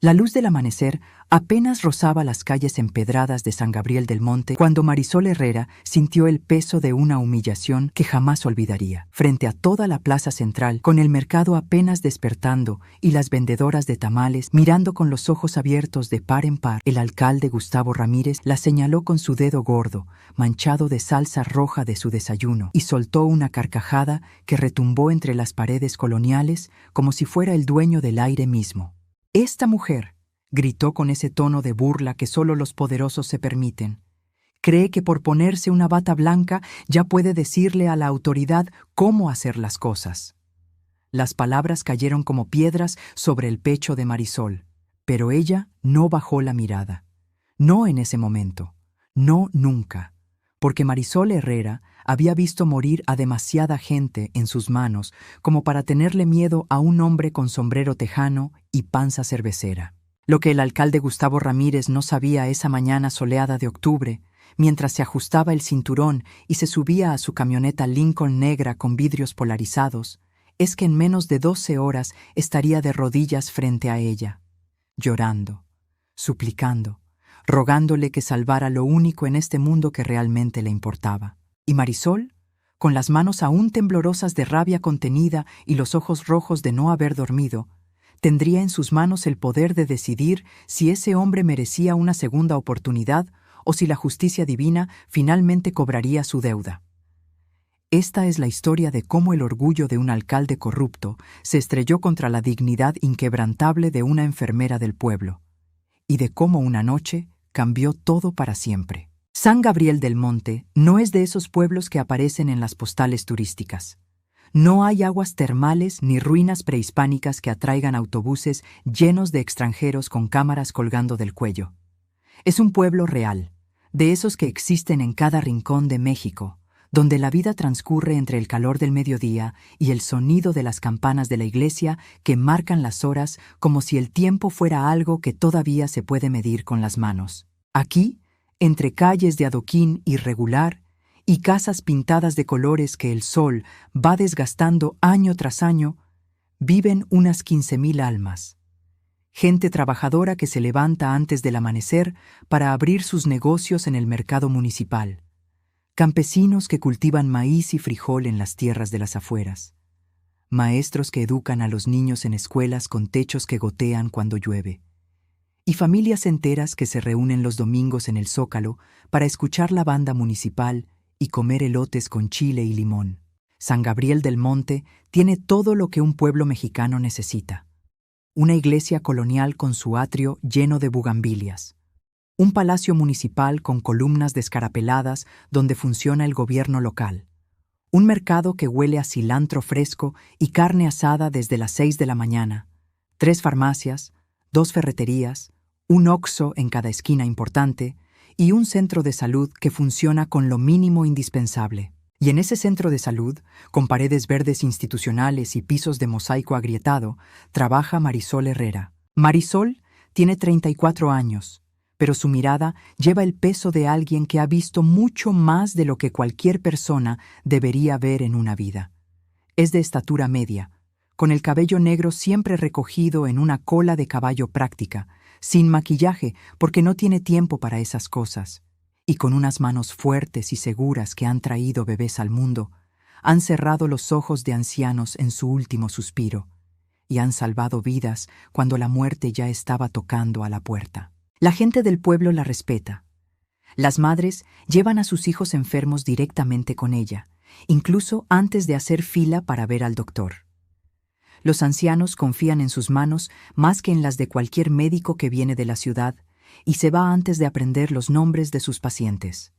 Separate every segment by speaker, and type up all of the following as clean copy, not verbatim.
Speaker 1: La luz del amanecer apenas rozaba las calles empedradas de San Gabriel del Monte cuando Marisol Herrera sintió el peso de una humillación que jamás olvidaría. Frente a toda la plaza central, con el mercado apenas despertando y las vendedoras de tamales mirando con los ojos abiertos de par en par, el alcalde Gustavo Ramírez la señaló con su dedo gordo, manchado de salsa roja de su desayuno, y soltó una carcajada que retumbó entre las paredes coloniales como si fuera el dueño del aire mismo. «Esta mujer», gritó con ese tono de burla que solo los poderosos se permiten, «cree que por ponerse una bata blanca ya puede decirle a la autoridad cómo hacer las cosas». Las palabras cayeron como piedras sobre el pecho de Marisol, pero ella no bajó la mirada. No en ese momento, no nunca, porque Marisol Herrera había visto morir a demasiada gente en sus manos como para tenerle miedo a un hombre con sombrero tejano y panza cervecera. Lo que el alcalde Gustavo Ramírez no sabía esa mañana soleada de octubre, mientras se ajustaba el cinturón y se subía a su camioneta Lincoln negra con vidrios polarizados, es que en menos de 12 horas estaría de rodillas frente a ella, llorando, suplicando, rogándole que salvara lo único en este mundo que realmente le importaba. Y Marisol, con las manos aún temblorosas de rabia contenida y los ojos rojos de no haber dormido, tendría en sus manos el poder de decidir si ese hombre merecía una segunda oportunidad o si la justicia divina finalmente cobraría su deuda. Esta es la historia de cómo el orgullo de un alcalde corrupto se estrelló contra la dignidad inquebrantable de una enfermera del pueblo, y de cómo una noche cambió todo para siempre. San Gabriel del Monte no es de esos pueblos que aparecen en las postales turísticas. No hay aguas termales ni ruinas prehispánicas que atraigan autobuses llenos de extranjeros con cámaras colgando del cuello. Es un pueblo real, de esos que existen en cada rincón de México, donde la vida transcurre entre el calor del mediodía y el sonido de las campanas de la iglesia que marcan las horas como si el tiempo fuera algo que todavía se puede medir con las manos. Aquí, entre calles de adoquín irregular y casas pintadas de colores que el sol va desgastando año tras año, viven unas 15,000 almas. Gente trabajadora que se levanta antes del amanecer para abrir sus negocios en el mercado municipal. Campesinos que cultivan maíz y frijol en las tierras de las afueras. Maestros que educan a los niños en escuelas con techos que gotean cuando llueve. Y familias enteras que se reúnen los domingos en el Zócalo para escuchar la banda municipal y comer elotes con chile y limón. San Gabriel del Monte tiene todo lo que un pueblo mexicano necesita. Una iglesia colonial con su atrio lleno de bugambilias. Un palacio municipal con columnas descarapeladas donde funciona el gobierno local. Un mercado que huele a cilantro fresco y carne asada desde las 6 de la mañana. 3 farmacias, 2 ferreterías, un Oxxo en cada esquina importante y un centro de salud que funciona con lo mínimo indispensable. Y en ese centro de salud, con paredes verdes institucionales y pisos de mosaico agrietado, trabaja Marisol Herrera. Marisol tiene 34 años, pero su mirada lleva el peso de alguien que ha visto mucho más de lo que cualquier persona debería ver en una vida. Es de estatura media, con el cabello negro siempre recogido en una cola de caballo práctica, sin maquillaje porque no tiene tiempo para esas cosas, y con unas manos fuertes y seguras que han traído bebés al mundo, han cerrado los ojos de ancianos en su último suspiro, y han salvado vidas cuando la muerte ya estaba tocando a la puerta. La gente del pueblo la respeta. Las madres llevan a sus hijos enfermos directamente con ella, incluso antes de hacer fila para ver al doctor. Los ancianos confían en sus manos más que en las de cualquier médico que viene de la ciudad y se va antes de aprender los nombres de sus pacientes.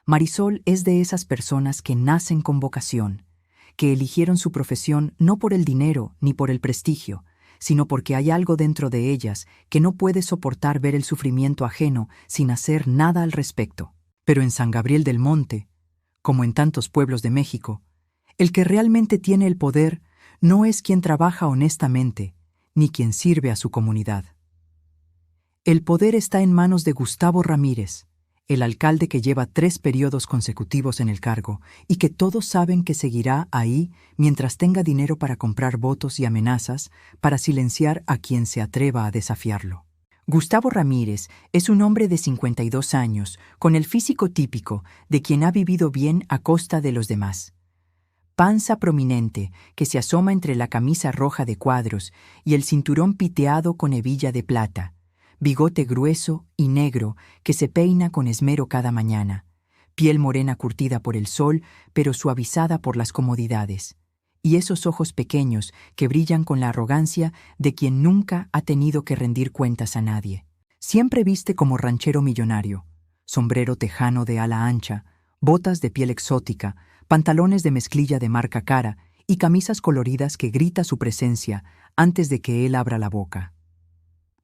Speaker 1: Marisol es de esas personas que nacen con vocación, que eligieron su profesión no por el dinero ni por el prestigio, sino porque hay algo dentro de ellas que no puede soportar ver el sufrimiento ajeno sin hacer nada al respecto. Pero en San Gabriel del Monte, como en tantos pueblos de México, el que realmente tiene el poder no es quien trabaja honestamente, ni quien sirve a su comunidad. El poder está en manos de Gustavo Ramírez, El alcalde que lleva 3 periodos consecutivos en el cargo y que todos saben que seguirá ahí mientras tenga dinero para comprar votos y amenazas para silenciar a quien se atreva a desafiarlo. Gustavo Ramírez es un hombre de 52 años, con el físico típico de quien ha vivido bien a costa de los demás. Panza prominente que se asoma entre la camisa roja de cuadros y el cinturón piteado con hebilla de plata. Bigote grueso y negro que se peina con esmero cada mañana. Piel morena curtida por el sol, pero suavizada por las comodidades. Y esos ojos pequeños que brillan con la arrogancia de quien nunca ha tenido que rendir cuentas a nadie. Siempre viste como ranchero millonario. Sombrero tejano de ala ancha, botas de piel exótica, pantalones de mezclilla de marca cara y camisas coloridas que grita su presencia antes de que él abra la boca.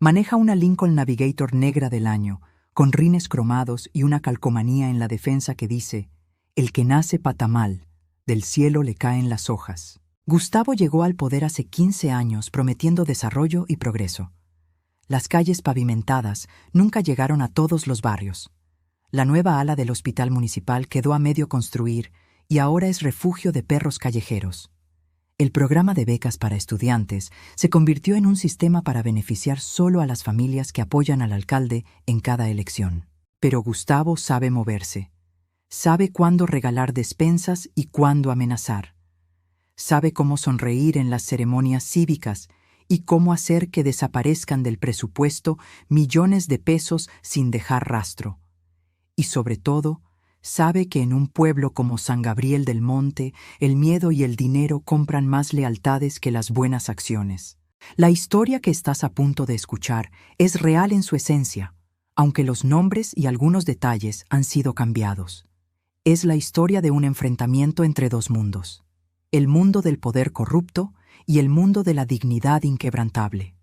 Speaker 1: Maneja una Lincoln Navigator negra del año, con rines cromados y una calcomanía en la defensa que dice: «El que nace patamal, del cielo le caen las hojas». Gustavo llegó al poder hace 15 años prometiendo desarrollo y progreso. Las calles pavimentadas nunca llegaron a todos los barrios. La nueva ala del hospital municipal quedó a medio construir y ahora es refugio de perros callejeros. El programa de becas para estudiantes se convirtió en un sistema para beneficiar solo a las familias que apoyan al alcalde en cada elección. Pero Gustavo sabe moverse. Sabe cuándo regalar despensas y cuándo amenazar. Sabe cómo sonreír en las ceremonias cívicas y cómo hacer que desaparezcan del presupuesto millones de pesos sin dejar rastro. Y sobre todo, sabe que en un pueblo como San Gabriel del Monte, el miedo y el dinero compran más lealtades que las buenas acciones. La historia que estás a punto de escuchar es real en su esencia, aunque los nombres y algunos detalles han sido cambiados. Es la historia de un enfrentamiento entre dos mundos: el mundo del poder corrupto y el mundo de la dignidad inquebrantable.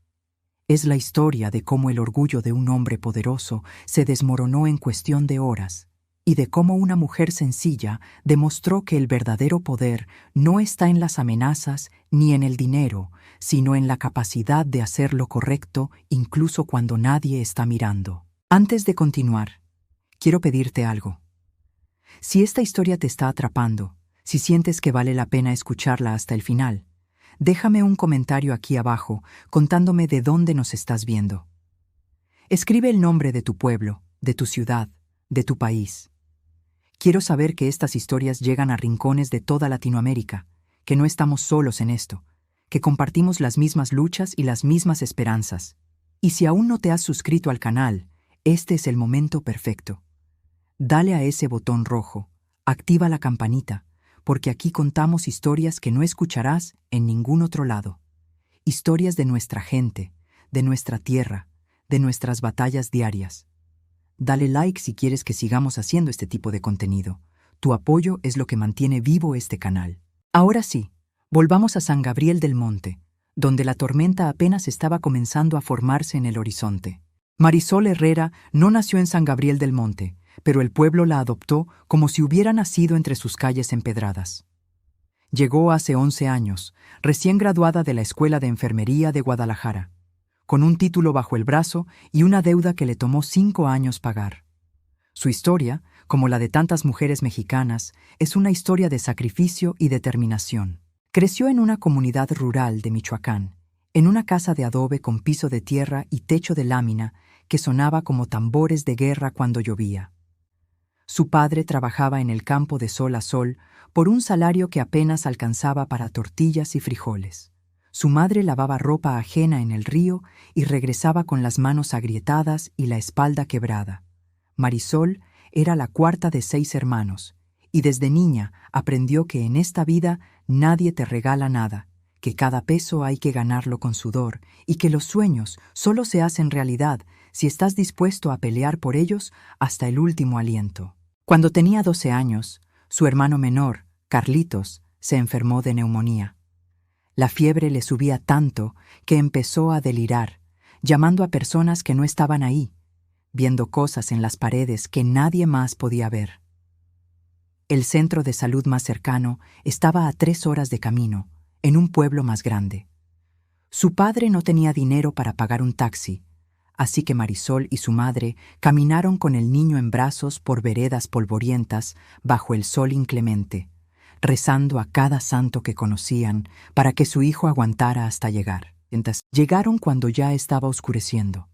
Speaker 1: Es la historia de cómo el orgullo de un hombre poderoso se desmoronó en cuestión de horas, y de cómo una mujer sencilla demostró que el verdadero poder no está en las amenazas ni en el dinero, sino en la capacidad de hacer lo correcto incluso cuando nadie está mirando. Antes de continuar, quiero pedirte algo. Si esta historia te está atrapando, si sientes que vale la pena escucharla hasta el final, déjame un comentario aquí abajo contándome de dónde nos estás viendo. Escribe el nombre de tu pueblo, de tu ciudad, de tu país. Quiero saber que estas historias llegan a rincones de toda Latinoamérica, que no estamos solos en esto, que compartimos las mismas luchas y las mismas esperanzas. Y si aún no te has suscrito al canal, este es el momento perfecto. Dale a ese botón rojo, activa la campanita, porque aquí contamos historias que no escucharás en ningún otro lado. Historias de nuestra gente, de nuestra tierra, de nuestras batallas diarias. Dale like si quieres que sigamos haciendo este tipo de contenido. Tu apoyo es lo que mantiene vivo este canal. Ahora sí, volvamos a San Gabriel del Monte, donde la tormenta apenas estaba comenzando a formarse en el horizonte. Marisol Herrera no nació en San Gabriel del Monte, pero el pueblo la adoptó como si hubiera nacido entre sus calles empedradas. Llegó hace 11 años, recién graduada de la Escuela de Enfermería de Guadalajara, con un título bajo el brazo y una deuda que le tomó 5 años pagar. Su historia, como la de tantas mujeres mexicanas, es una historia de sacrificio y determinación. Creció en una comunidad rural de Michoacán, en una casa de adobe con piso de tierra y techo de lámina que sonaba como tambores de guerra cuando llovía. Su padre trabajaba en el campo de sol a sol por un salario que apenas alcanzaba para tortillas y frijoles. Su madre lavaba ropa ajena en el río y regresaba con las manos agrietadas y la espalda quebrada. Marisol era la cuarta de 6 hermanos, y desde niña aprendió que en esta vida nadie te regala nada, que cada peso hay que ganarlo con sudor y que los sueños solo se hacen realidad si estás dispuesto a pelear por ellos hasta el último aliento. Cuando tenía 12 años, su hermano menor, Carlitos, se enfermó de neumonía. La fiebre le subía tanto que empezó a delirar, llamando a personas que no estaban ahí, viendo cosas en las paredes que nadie más podía ver. El centro de salud más cercano estaba a 3 horas de camino, en un pueblo más grande. Su padre no tenía dinero para pagar un taxi, Así que Marisol y su madre caminaron con el niño en brazos por veredas polvorientas bajo el sol inclemente, rezando a cada santo que conocían para que su hijo aguantara hasta llegar. Llegaron cuando ya estaba oscureciendo.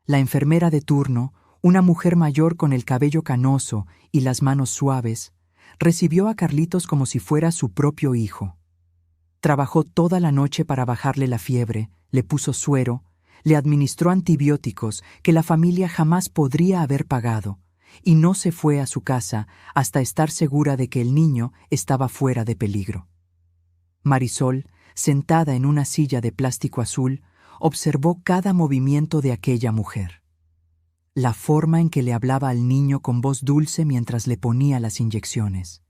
Speaker 1: La enfermera de turno, una mujer mayor con el cabello canoso y las manos suaves, recibió a Carlitos como si fuera su propio hijo. Trabajó toda la noche para bajarle la fiebre, le puso suero, le administró antibióticos que la familia jamás podría haber pagado, y no se fue a su casa hasta estar segura de que el niño estaba fuera de peligro. Marisol, sentada en una silla de plástico azul, observó cada movimiento de aquella mujer. La forma en que le hablaba al niño con voz dulce mientras le ponía las inyecciones.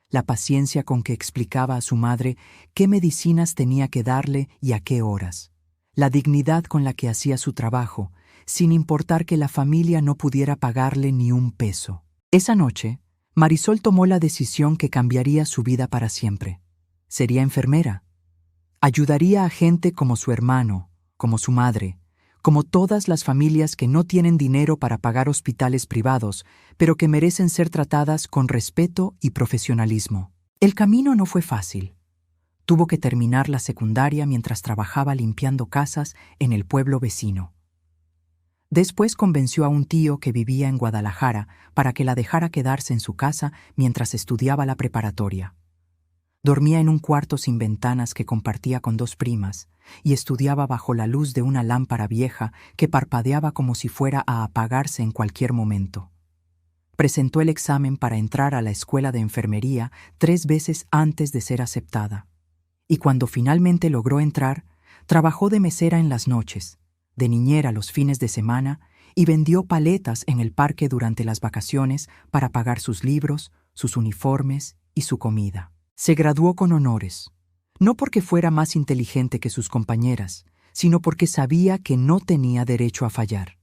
Speaker 1: La paciencia con que explicaba a su madre qué medicinas tenía que darle y a qué horas. La dignidad con la que hacía su trabajo, sin importar que la familia no pudiera pagarle ni un peso. Esa noche, Marisol tomó la decisión que cambiaría su vida para siempre. Sería enfermera. Ayudaría a gente como su hermano, como su madre, como todas las familias que no tienen dinero para pagar hospitales privados, pero que merecen ser tratadas con respeto y profesionalismo. El camino no fue fácil. Tuvo que terminar la secundaria mientras trabajaba limpiando casas en el pueblo vecino. Después convenció a un tío que vivía en Guadalajara para que la dejara quedarse en su casa mientras estudiaba la preparatoria. Dormía en un cuarto sin ventanas que compartía con 2 primas y estudiaba bajo la luz de una lámpara vieja que parpadeaba como si fuera a apagarse en cualquier momento. Presentó el examen para entrar a la escuela de enfermería 3 veces antes de ser aceptada. Y cuando finalmente logró entrar, trabajó de mesera en las noches, de niñera los fines de semana y vendió paletas en el parque durante las vacaciones para pagar sus libros, sus uniformes y su comida. Se graduó con honores, no porque fuera más inteligente que sus compañeras, sino porque sabía que no tenía derecho a fallar,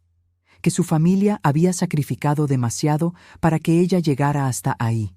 Speaker 1: que su familia había sacrificado demasiado para que ella llegara hasta ahí,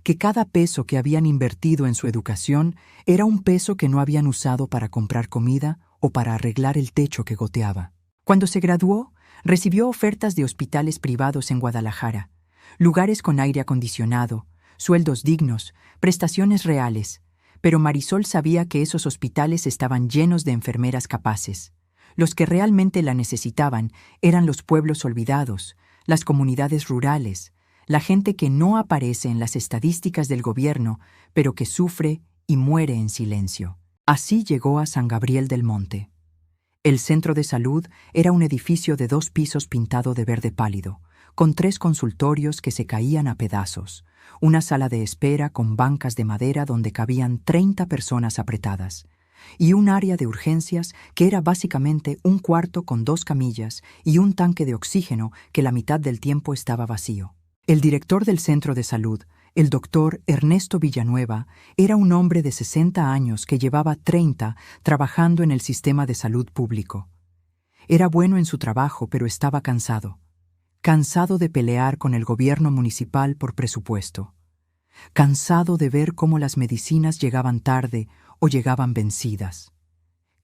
Speaker 1: que cada peso que habían invertido en su educación era un peso que no habían usado para comprar comida o para arreglar el techo que goteaba. Cuando se graduó, recibió ofertas de hospitales privados en Guadalajara, lugares con aire acondicionado, sueldos dignos, prestaciones reales, pero Marisol sabía que esos hospitales estaban llenos de enfermeras capaces. Los que realmente la necesitaban eran los pueblos olvidados, las comunidades rurales, la gente que no aparece en las estadísticas del gobierno, pero que sufre y muere en silencio. Así llegó a San Gabriel del Monte. El centro de salud era un edificio de 2 pisos pintado de verde pálido, con 3 consultorios que se caían a pedazos, una sala de espera con bancas de madera donde cabían 30 personas apretadas, y un área de urgencias que era básicamente un cuarto con 2 camillas y un tanque de oxígeno que la mitad del tiempo estaba vacío. El director del centro de salud, el doctor Ernesto Villanueva, era un hombre de 60 años que llevaba 30 trabajando en el sistema de salud público. Era bueno en su trabajo, pero estaba cansado. Cansado de pelear con el gobierno municipal por presupuesto. Cansado de ver cómo las medicinas llegaban tarde o llegaban vencidas.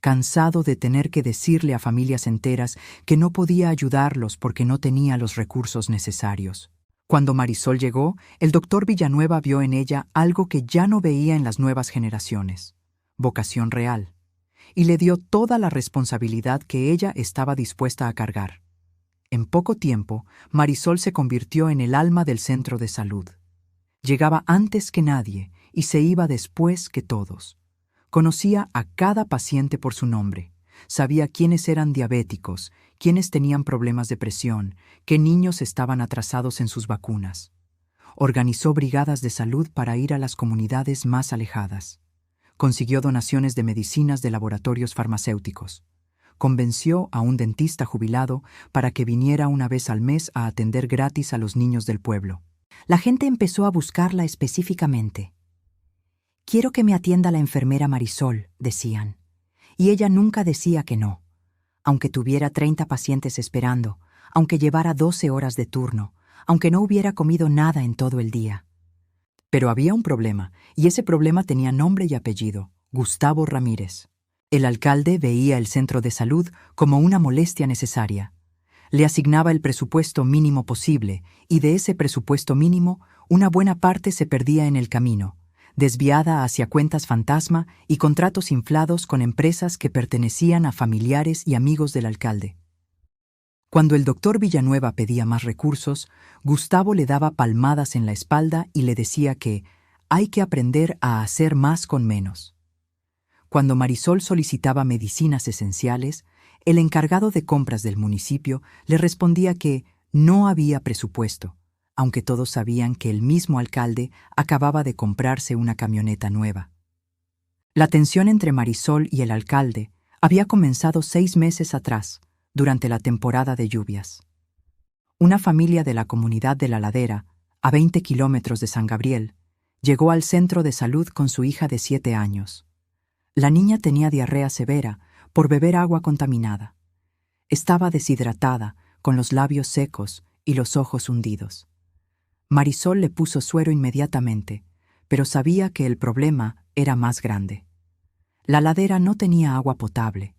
Speaker 1: Cansado de tener que decirle a familias enteras que no podía ayudarlos porque no tenía los recursos necesarios. Cuando Marisol llegó, el doctor Villanueva vio en ella algo que ya no veía en las nuevas generaciones: vocación real, y le dio toda la responsabilidad que ella estaba dispuesta a cargar. En poco tiempo, Marisol se convirtió en el alma del centro de salud. Llegaba antes que nadie y se iba después que todos. Conocía a cada paciente por su nombre. Sabía quiénes eran diabéticos, quiénes tenían problemas de presión, qué niños estaban atrasados en sus vacunas. Organizó brigadas de salud para ir a las comunidades más alejadas. Consiguió donaciones de medicinas de laboratorios farmacéuticos. Convenció a un dentista jubilado para que viniera una vez al mes a atender gratis a los niños del pueblo. La gente empezó a buscarla específicamente. «Quiero que me atienda la enfermera Marisol», decían. Y ella nunca decía que no. Aunque tuviera 30 pacientes esperando, aunque llevara 12 horas de turno, aunque no hubiera comido nada en todo el día. Pero había un problema, y ese problema tenía nombre y apellido: Gustavo Ramírez. El alcalde veía el centro de salud como una molestia necesaria. Le asignaba el presupuesto mínimo posible, y de ese presupuesto mínimo, una buena parte se perdía en el camino, desviada hacia cuentas fantasma y contratos inflados con empresas que pertenecían a familiares y amigos del alcalde. Cuando el doctor Villanueva pedía más recursos, Gustavo le daba palmadas en la espalda y le decía que hay que aprender a hacer más con menos. Cuando Marisol solicitaba medicinas esenciales, el encargado de compras del municipio le respondía que no había presupuesto, aunque todos sabían que el mismo alcalde acababa de comprarse una camioneta nueva. La tensión entre Marisol y el alcalde había comenzado 6 meses atrás, durante la temporada de lluvias. Una familia de la comunidad de La Ladera, a 20 kilómetros de San Gabriel, llegó al centro de salud con su hija de 7 años. La niña tenía diarrea severa por beber agua contaminada. Estaba deshidratada, con los labios secos y los ojos hundidos. Marisol le puso suero inmediatamente, pero sabía que el problema era más grande. La ladera no tenía agua potable.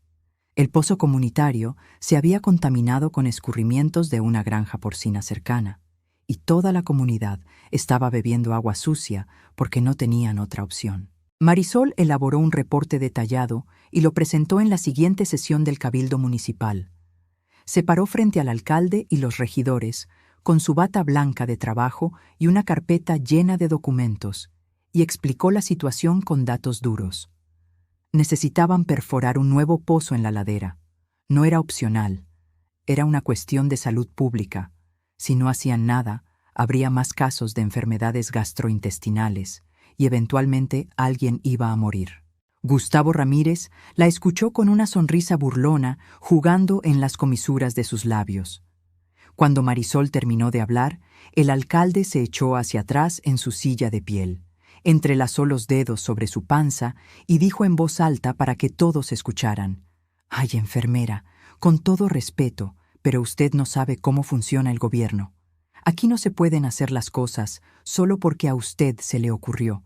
Speaker 1: El pozo comunitario se había contaminado con escurrimientos de una granja porcina cercana, y toda la comunidad estaba bebiendo agua sucia porque no tenían otra opción. Marisol elaboró un reporte detallado y lo presentó en la siguiente sesión del Cabildo Municipal. Se paró frente al alcalde y los regidores, con su bata blanca de trabajo y una carpeta llena de documentos, y explicó la situación con datos duros. Necesitaban perforar un nuevo pozo en la ladera. No era opcional. Era una cuestión de salud pública. Si no hacían nada, habría más casos de enfermedades gastrointestinales y eventualmente alguien iba a morir. Gustavo Ramírez la escuchó con una sonrisa burlona jugando en las comisuras de sus labios. Cuando Marisol terminó de hablar, el alcalde se echó hacia atrás en su silla de piel, entrelazó los dedos sobre su panza y dijo en voz alta para que todos escucharan: «Ay, enfermera, con todo respeto, pero usted no sabe cómo funciona el gobierno. Aquí no se pueden hacer las cosas solo porque a usted se le ocurrió.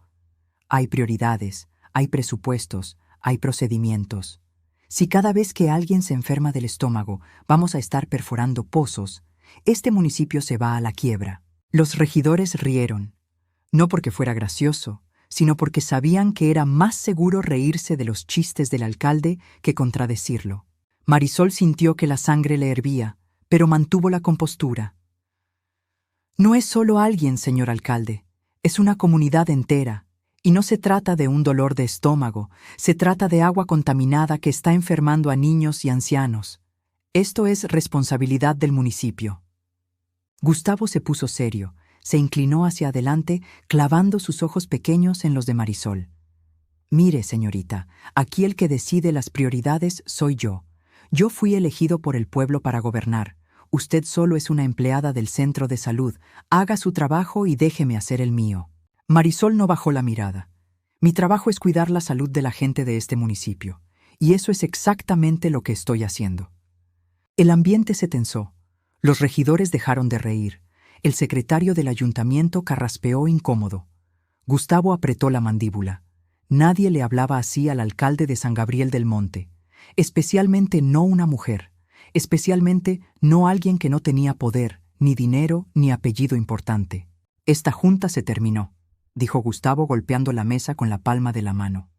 Speaker 1: Hay prioridades, hay presupuestos, hay procedimientos. Si cada vez que alguien se enferma del estómago vamos a estar perforando pozos, este municipio se va a la quiebra». Los regidores rieron, no porque fuera gracioso, sino porque sabían que era más seguro reírse de los chistes del alcalde que contradecirlo. Marisol sintió que la sangre le hervía, pero mantuvo la compostura. «No es solo alguien, señor alcalde, es una comunidad entera, y no se trata de un dolor de estómago, se trata de agua contaminada que está enfermando a niños y ancianos. Esto es responsabilidad del municipio». Gustavo se puso serio, se inclinó hacia adelante, clavando sus ojos pequeños en los de Marisol. «Mire, señorita, aquí el que decide las prioridades soy yo. Yo fui elegido por el pueblo para gobernar. Usted solo es una empleada del centro de salud. Haga su trabajo y déjeme hacer el mío». Marisol no bajó la mirada. «Mi trabajo es cuidar la salud de la gente de este municipio, y eso es exactamente lo que estoy haciendo». El ambiente se tensó. Los regidores dejaron de reír. El secretario del ayuntamiento carraspeó incómodo. Gustavo apretó la mandíbula. Nadie le hablaba así al alcalde de San Gabriel del Monte, especialmente no una mujer, especialmente no alguien que no tenía poder, ni dinero, ni apellido importante. «Esta junta se terminó», dijo Gustavo golpeando la mesa con la palma de la mano.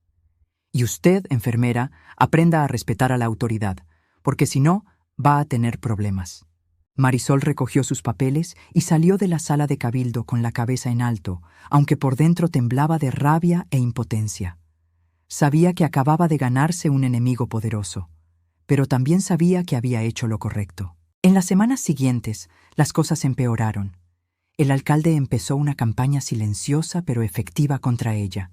Speaker 1: «Y usted, enfermera, aprenda a respetar a la autoridad, porque si no, va a tener problemas». Marisol recogió sus papeles y salió de la sala de cabildo con la cabeza en alto, aunque por dentro temblaba de rabia e impotencia. Sabía que acababa de ganarse un enemigo poderoso, pero también sabía que había hecho lo correcto. En las semanas siguientes, las cosas empeoraron. El alcalde empezó una campaña silenciosa pero efectiva contra ella.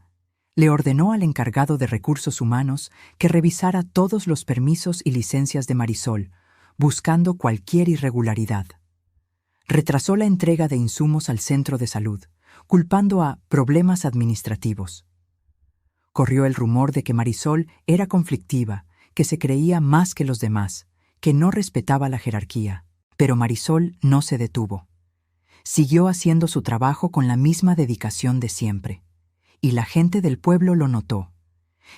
Speaker 1: Le ordenó al encargado de recursos humanos que revisara todos los permisos y licencias de Marisol, buscando cualquier irregularidad. Retrasó la entrega de insumos al centro de salud, culpando a problemas administrativos. Corrió el rumor de que Marisol era conflictiva, que se creía más que los demás, que no respetaba la jerarquía. Pero Marisol no se detuvo. Siguió haciendo su trabajo con la misma dedicación de siempre. Y la gente del pueblo lo notó.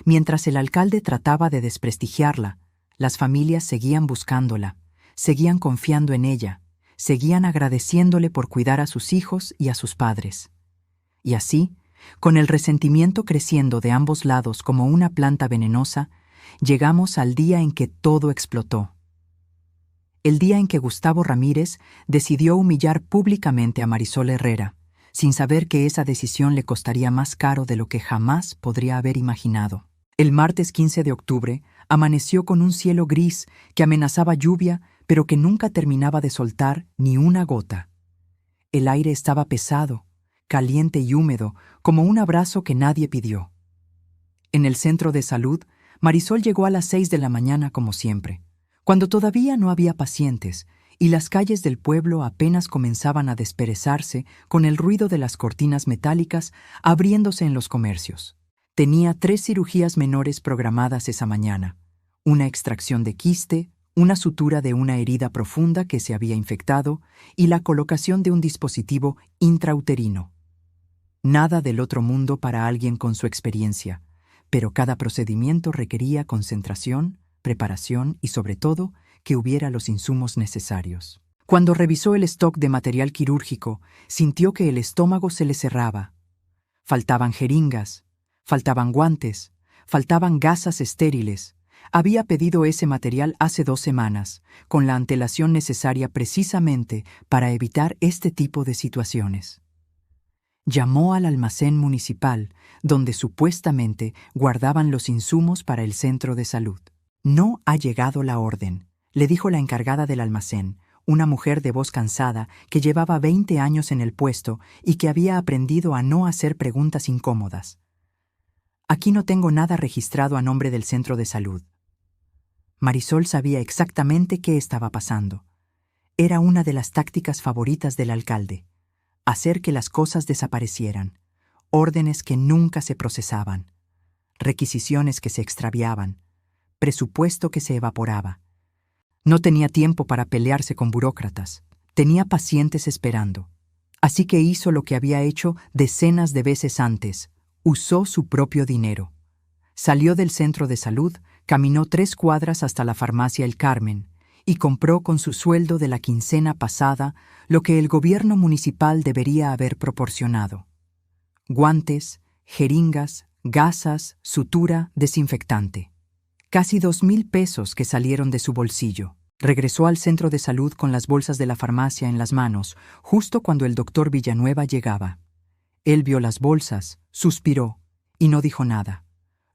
Speaker 1: Mientras el alcalde trataba de desprestigiarla, las familias seguían buscándola, seguían confiando en ella, seguían agradeciéndole por cuidar a sus hijos y a sus padres. Y así, con el resentimiento creciendo de ambos lados como una planta venenosa, llegamos al día en que todo explotó. El día en que Gustavo Ramírez decidió humillar públicamente a Marisol Herrera, sin saber que esa decisión le costaría más caro de lo que jamás podría haber imaginado. El martes 15 de octubre amaneció con un cielo gris que amenazaba lluvia, pero que nunca terminaba de soltar ni una gota. El aire estaba pesado, caliente y húmedo, como un abrazo que nadie pidió. En el centro de salud, Marisol llegó a las 6 de la mañana como siempre, cuando todavía no había pacientes y las calles del pueblo apenas comenzaban a desperezarse con el ruido de las cortinas metálicas abriéndose en los comercios. Tenía 3 cirugías menores programadas esa mañana: una extracción de quiste, una sutura de una herida profunda que se había infectado y la colocación de un dispositivo intrauterino. Nada del otro mundo para alguien con su experiencia, pero cada procedimiento requería concentración, preparación y, sobre todo, que hubiera los insumos necesarios. Cuando revisó el stock de material quirúrgico, sintió que el estómago se le cerraba. Faltaban jeringas, faltaban guantes, faltaban gasas estériles. Había pedido ese material hace 2 semanas, con la antelación necesaria precisamente para evitar este tipo de situaciones. Llamó al almacén municipal, donde supuestamente guardaban los insumos para el centro de salud. «No ha llegado la orden», le dijo la encargada del almacén, una mujer de voz cansada que llevaba 20 años en el puesto y que había aprendido a no hacer preguntas incómodas. «Aquí no tengo nada registrado a nombre del centro de salud». Marisol sabía exactamente qué estaba pasando. Era una de las tácticas favoritas del alcalde: hacer que las cosas desaparecieran, órdenes que nunca se procesaban, requisiciones que se extraviaban, presupuesto que se evaporaba. No tenía tiempo para pelearse con burócratas, tenía pacientes esperando. Así que hizo lo que había hecho decenas de veces antes: usó su propio dinero. Salió del centro de salud, caminó 3 cuadras hasta la farmacia El Carmen y compró con su sueldo de la quincena pasada lo que el gobierno municipal debería haber proporcionado: guantes, jeringas, gasas, sutura, desinfectante. Casi 2,000 pesos que salieron de su bolsillo. Regresó al centro de salud con las bolsas de la farmacia en las manos, justo cuando el doctor Villanueva llegaba. Él vio las bolsas, suspiró y no dijo nada.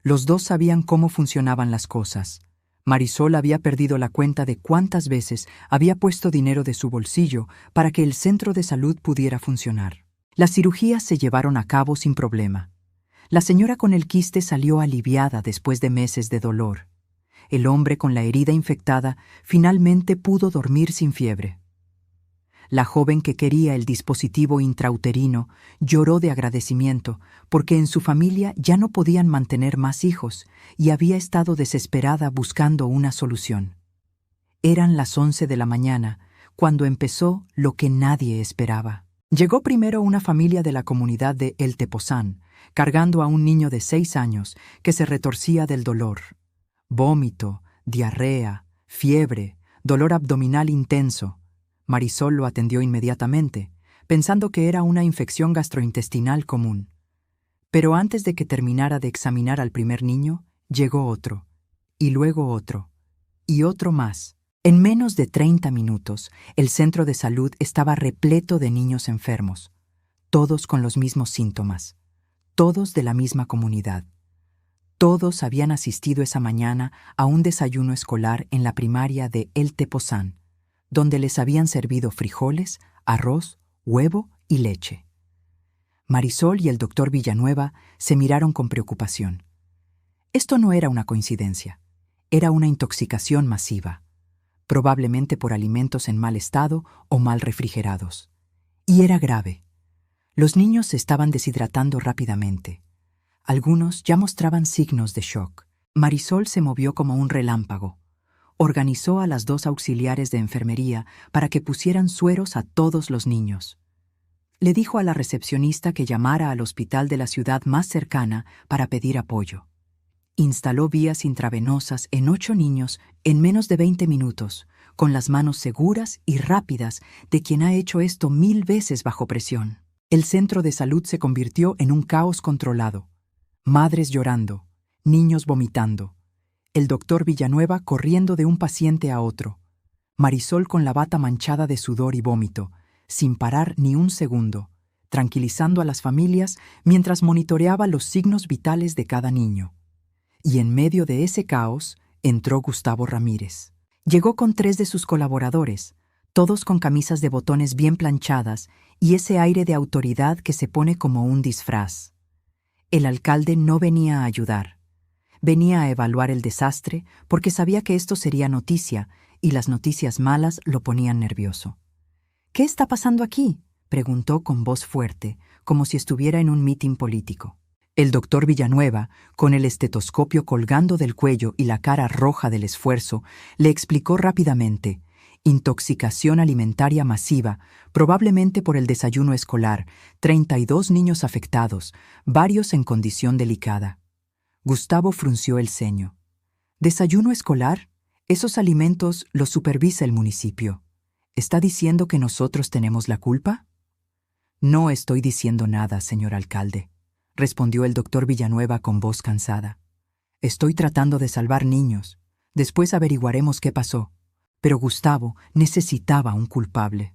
Speaker 1: Los dos sabían cómo funcionaban las cosas. Marisol había perdido la cuenta de cuántas veces había puesto dinero de su bolsillo para que el centro de salud pudiera funcionar. Las cirugías se llevaron a cabo sin problema. La señora con el quiste salió aliviada después de meses de dolor. El hombre con la herida infectada finalmente pudo dormir sin fiebre. La joven que quería el dispositivo intrauterino lloró de agradecimiento porque en su familia ya no podían mantener más hijos y había estado desesperada buscando una solución. Eran las 11 de la mañana cuando empezó lo que nadie esperaba. Llegó primero una familia de la comunidad de El Tepozán, cargando a un niño de 6 años que se retorcía del dolor. Vómito, diarrea, fiebre, dolor abdominal intenso. Marisol lo atendió inmediatamente, pensando que era una infección gastrointestinal común. Pero antes de que terminara de examinar al primer niño, llegó otro, y luego otro, y otro más. En menos de 30 minutos, el centro de salud estaba repleto de niños enfermos, todos con los mismos síntomas, todos de la misma comunidad. Todos habían asistido esa mañana a un desayuno escolar en la primaria de El Tepozán, donde les habían servido frijoles, arroz, huevo y leche. Marisol y el doctor Villanueva se miraron con preocupación. Esto no era una coincidencia, era una intoxicación masiva, probablemente por alimentos en mal estado o mal refrigerados. Y era grave. Los niños se estaban deshidratando rápidamente. Algunos ya mostraban signos de shock. Marisol se movió como un relámpago. Organizó a las 2 auxiliares de enfermería para que pusieran sueros a todos los niños. Le dijo a la recepcionista que llamara al hospital de la ciudad más cercana para pedir apoyo. Instaló vías intravenosas en 8 niños en menos de 20 minutos, con las manos seguras y rápidas de quien ha hecho esto 1000 veces bajo presión. El centro de salud se convirtió en un caos controlado. Madres llorando, niños vomitando, el doctor Villanueva corriendo de un paciente a otro, Marisol con la bata manchada de sudor y vómito, sin parar ni un segundo, tranquilizando a las familias mientras monitoreaba los signos vitales de cada niño. Y en medio de ese caos entró Gustavo Ramírez. Llegó con 3 de sus colaboradores, todos con camisas de botones bien planchadas y ese aire de autoridad que se pone como un disfraz. El alcalde no venía a ayudar. Venía a evaluar el desastre porque sabía que esto sería noticia y las noticias malas lo ponían nervioso. «¿Qué está pasando aquí?», preguntó con voz fuerte, como si estuviera en un mitin político. El doctor Villanueva, con el estetoscopio colgando del cuello y la cara roja del esfuerzo, le explicó rápidamente: intoxicación alimentaria masiva, probablemente por el desayuno escolar, 32 niños afectados, varios en condición delicada. Gustavo frunció el ceño. ¿Desayuno escolar? Esos alimentos los supervisa el municipio. ¿Está diciendo que nosotros tenemos la culpa? No estoy diciendo nada, señor alcalde, respondió el doctor Villanueva con voz cansada. Estoy tratando de salvar niños. Después averiguaremos qué pasó. Pero Gustavo necesitaba un culpable.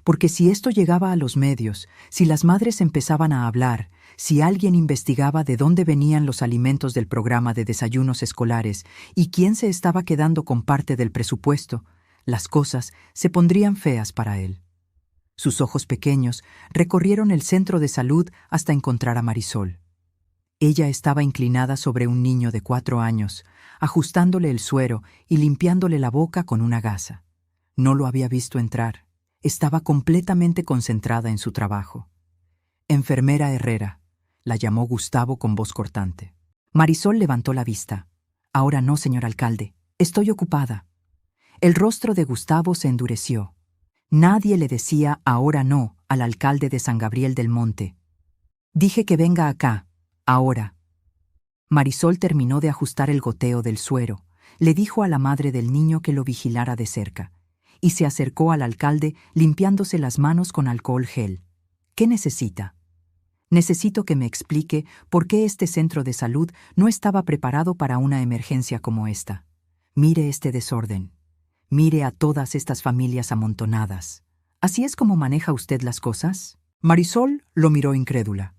Speaker 1: Porque si esto llegaba a los medios, si las madres empezaban a hablar, si alguien investigaba de dónde venían los alimentos del programa de desayunos escolares y quién se estaba quedando con parte del presupuesto, las cosas se pondrían feas para él. Sus ojos pequeños recorrieron el centro de salud hasta encontrar a Marisol. Ella estaba inclinada sobre un niño de 4 años, ajustándole el suero y limpiándole la boca con una gasa. No lo había visto entrar. Estaba completamente concentrada en su trabajo. «Enfermera Herrera», la llamó Gustavo con voz cortante. Marisol levantó la vista. «Ahora no, señor alcalde. Estoy ocupada». El rostro de Gustavo se endureció. Nadie le decía «ahora no» al alcalde de San Gabriel del Monte. «Dije que venga acá, ahora». Marisol terminó de ajustar el goteo del suero, le dijo a la madre del niño que lo vigilara de cerca, y se acercó al alcalde limpiándose las manos con alcohol gel. «¿Qué necesita?» «Necesito que me explique por qué este centro de salud no estaba preparado para una emergencia como esta. Mire este desorden. Mire a todas estas familias amontonadas. ¿Así es como maneja usted las cosas?» Marisol lo miró incrédula.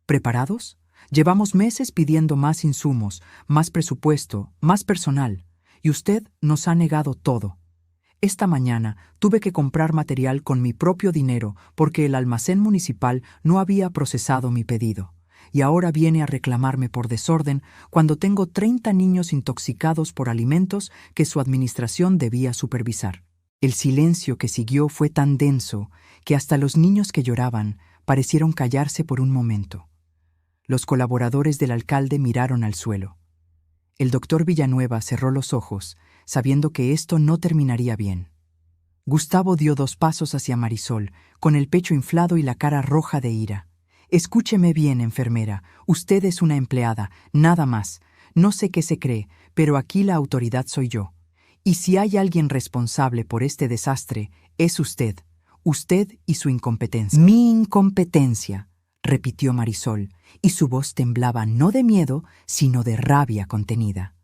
Speaker 1: «¿Preparados? Llevamos meses pidiendo más insumos, más presupuesto, más personal, y usted nos ha negado todo. Esta mañana tuve que comprar material con mi propio dinero porque el almacén municipal no había procesado mi pedido. Y ahora viene a reclamarme por desorden cuando tengo 30 niños intoxicados por alimentos que su administración debía supervisar». El silencio que siguió fue tan denso que hasta los niños que lloraban parecieron callarse por un momento. Los colaboradores del alcalde miraron al suelo. El doctor Villanueva cerró los ojos, sabiendo que esto no terminaría bien. Gustavo dio 2 pasos hacia Marisol, con el pecho inflado y la cara roja de ira. «Escúcheme bien, enfermera. Usted es una empleada, nada más. No sé qué se cree, pero aquí la autoridad soy yo. Y si hay alguien responsable por este desastre, es usted. Usted y su incompetencia». «Mi incompetencia», repitió Marisol, y su voz temblaba no de miedo, sino de rabia contenida.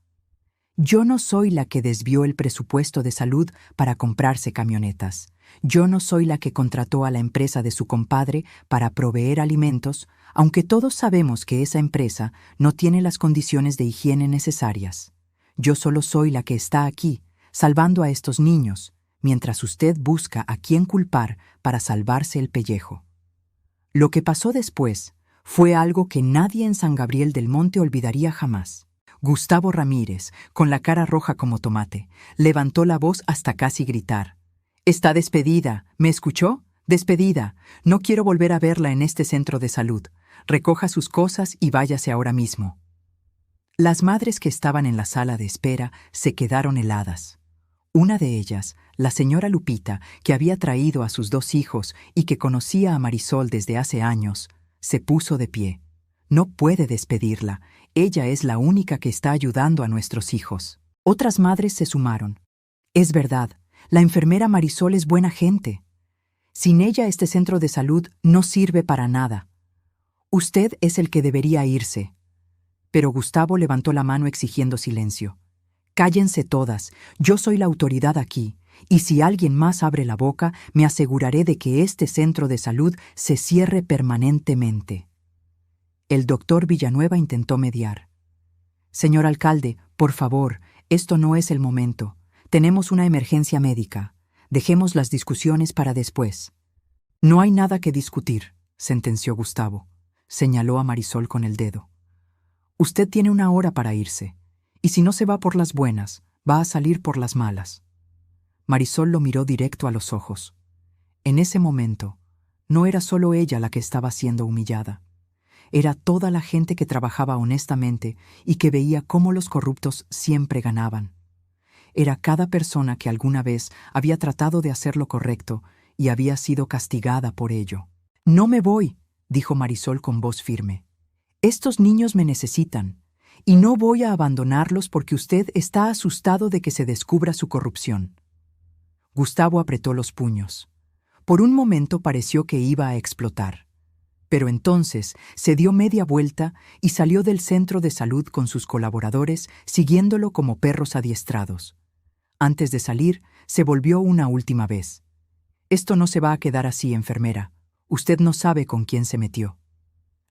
Speaker 1: «Yo no soy la que desvió el presupuesto de salud para comprarse camionetas. Yo no soy la que contrató a la empresa de su compadre para proveer alimentos, aunque todos sabemos que esa empresa no tiene las condiciones de higiene necesarias. Yo solo soy la que está aquí, salvando a estos niños, mientras usted busca a quién culpar para salvarse el pellejo». Lo que pasó después fue algo que nadie en San Gabriel del Monte olvidaría jamás. Gustavo Ramírez, con la cara roja como tomate, levantó la voz hasta casi gritar. «Está despedida. ¿Me escuchó? Despedida. No quiero volver a verla en este centro de salud. Recoja sus cosas y váyase ahora mismo». Las madres que estaban en la sala de espera se quedaron heladas. Una de ellas, la señora Lupita, que había traído a sus 2 hijos y que conocía a Marisol desde hace años, se puso de pie. «No puede despedirla. Ella es la única que está ayudando a nuestros hijos». Otras madres se sumaron. «Es verdad, La enfermera Marisol es buena gente. Sin ella este centro de salud no sirve para nada. Usted es el que debería irse. Pero Gustavo levantó la mano exigiendo silencio. Cállense todas, yo soy la autoridad aquí, y si alguien más abre la boca, me aseguraré de que este centro de salud se cierre permanentemente. El doctor Villanueva intentó mediar. Señor alcalde, por favor, esto no es el momento. Tenemos una emergencia médica. Dejemos las discusiones para después. No hay nada que discutir, sentenció Gustavo. Señaló a Marisol con el dedo. Usted tiene 1 hora para irse, y si no se va por las buenas, va a salir por las malas. Marisol lo miró directo a los ojos. En ese momento, no era solo ella la que estaba siendo humillada. Era toda la gente que trabajaba honestamente y que veía cómo los corruptos siempre ganaban. Era cada persona que alguna vez había tratado de hacer lo correcto y había sido castigada por ello. «No me voy», dijo Marisol con voz firme. «Estos niños me necesitan, y no voy a abandonarlos porque usted está asustado de que se descubra su corrupción». Gustavo apretó los puños. Por un momento pareció que iba a explotar. Pero entonces se dio media vuelta y salió del centro de salud con sus colaboradores, siguiéndolo como perros adiestrados. Antes de salir, se volvió una última vez. «Esto no se va a quedar así, enfermera. Usted no sabe con quién se metió».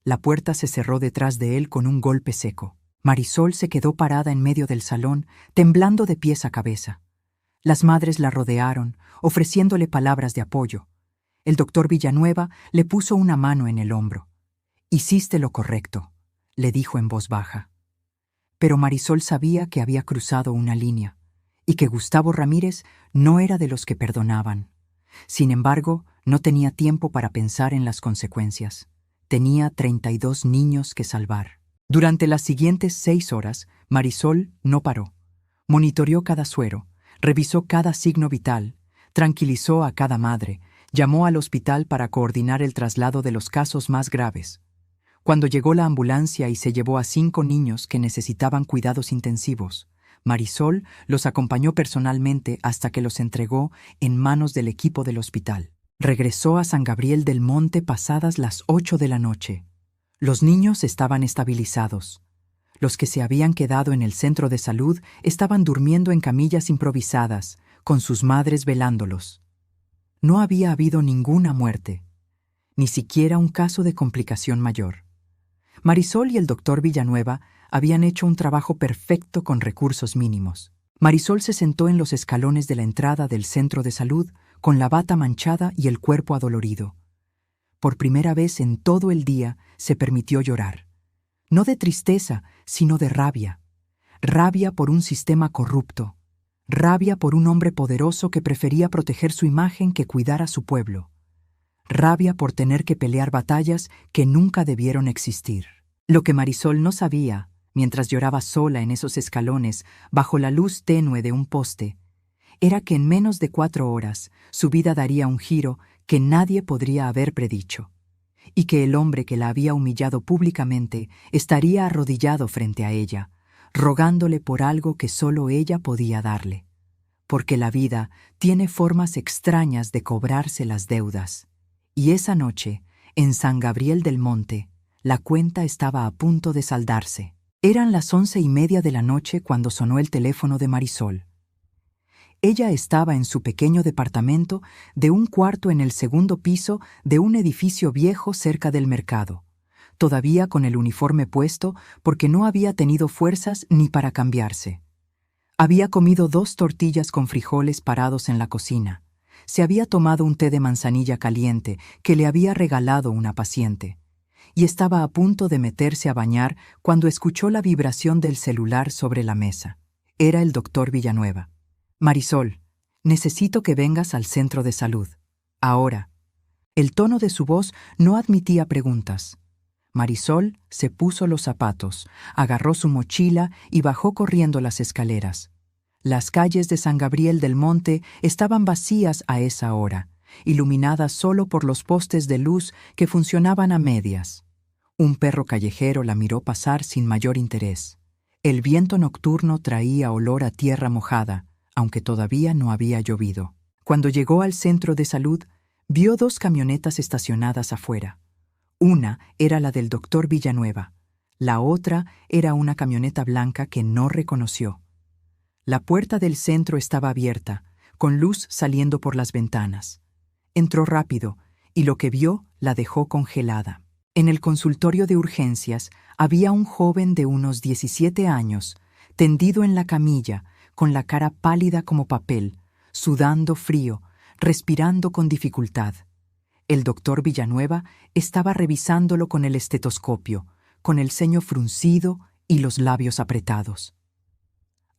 Speaker 1: La puerta se cerró detrás de él con un golpe seco. Marisol se quedó parada en medio del salón, temblando de pies a cabeza. Las madres la rodearon, ofreciéndole palabras de apoyo. El doctor Villanueva le puso una mano en el hombro. «Hiciste lo correcto», le dijo en voz baja. Pero Marisol sabía que había cruzado una línea y que Gustavo Ramírez no era de los que perdonaban. Sin embargo, no tenía tiempo para pensar en las consecuencias. Tenía 32 niños que salvar. Durante las siguientes 6 horas, Marisol no paró. Monitoreó cada suero, revisó cada signo vital, tranquilizó a cada madre, llamó al hospital para coordinar el traslado de los casos más graves. Cuando llegó la ambulancia y se llevó a 5 niños que necesitaban cuidados intensivos, Marisol los acompañó personalmente hasta que los entregó en manos del equipo del hospital. Regresó a San Gabriel del Monte pasadas las 8 de la noche. Los niños estaban estabilizados. Los que se habían quedado en el centro de salud estaban durmiendo en camillas improvisadas, con sus madres velándolos. No había habido ninguna muerte, ni siquiera un caso de complicación mayor. Marisol y el doctor Villanueva habían hecho un trabajo perfecto con recursos mínimos. Marisol se sentó en los escalones de la entrada del centro de salud, con la bata manchada y el cuerpo adolorido. Por primera vez en todo el día se permitió llorar. No de tristeza, sino de rabia. Rabia por un sistema corrupto. Rabia por un hombre poderoso que prefería proteger su imagen que cuidar a su pueblo. Rabia por tener que pelear batallas que nunca debieron existir. Lo que Marisol no sabía, mientras lloraba sola en esos escalones, bajo la luz tenue de un poste, era que en menos de 4 horas su vida daría un giro que nadie podría haber predicho, y que el hombre que la había humillado públicamente estaría arrodillado frente a ella, rogándole por algo que solo ella podía darle. Porque la vida tiene formas extrañas de cobrarse las deudas. Y esa noche, en San Gabriel del Monte, la cuenta estaba a punto de saldarse. Eran las 11:30 de la noche cuando sonó el teléfono de Marisol. Ella estaba en su pequeño departamento de un cuarto en el 2º piso de un edificio viejo cerca del mercado, todavía con el uniforme puesto porque no había tenido fuerzas ni para cambiarse. Había comido 2 tortillas con frijoles parados en la cocina. Se había tomado un té de manzanilla caliente que le había regalado una paciente. Y estaba a punto de meterse a bañar cuando escuchó la vibración del celular sobre la mesa. Era el doctor Villanueva. «Marisol, necesito que vengas al centro de salud. Ahora». El tono de su voz no admitía preguntas. Marisol se puso los zapatos, agarró su mochila y bajó corriendo las escaleras. Las calles de San Gabriel del Monte estaban vacías a esa hora, iluminadas solo por los postes de luz que funcionaban a medias. Un perro callejero la miró pasar sin mayor interés. El viento nocturno traía olor a tierra mojada, aunque todavía no había llovido. Cuando llegó al centro de salud, vio 2 camionetas estacionadas afuera. Una era la del doctor Villanueva. La otra era una camioneta blanca que no reconoció. La puerta del centro estaba abierta, con luz saliendo por las ventanas. Entró rápido, y lo que vio la dejó congelada. En el consultorio de urgencias había un joven de unos 17 años, tendido en la camilla, con la cara pálida como papel, sudando frío, respirando con dificultad. El doctor Villanueva estaba revisándolo con el estetoscopio, con el ceño fruncido y los labios apretados.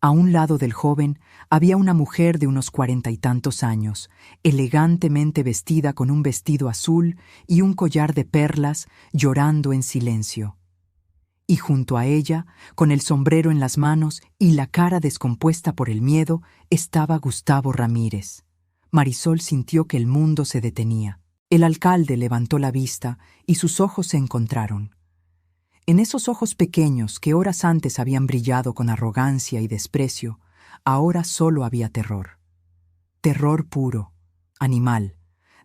Speaker 1: A un lado del joven había una mujer de unos 40 y tantos años, elegantemente vestida con un vestido azul y un collar de perlas, llorando en silencio. Y junto a ella, con el sombrero en las manos y la cara descompuesta por el miedo, estaba Gustavo Ramírez. Marisol sintió que el mundo se detenía. El alcalde levantó la vista y sus ojos se encontraron. En esos ojos pequeños que horas antes habían brillado con arrogancia y desprecio, ahora solo había terror. Terror puro, animal,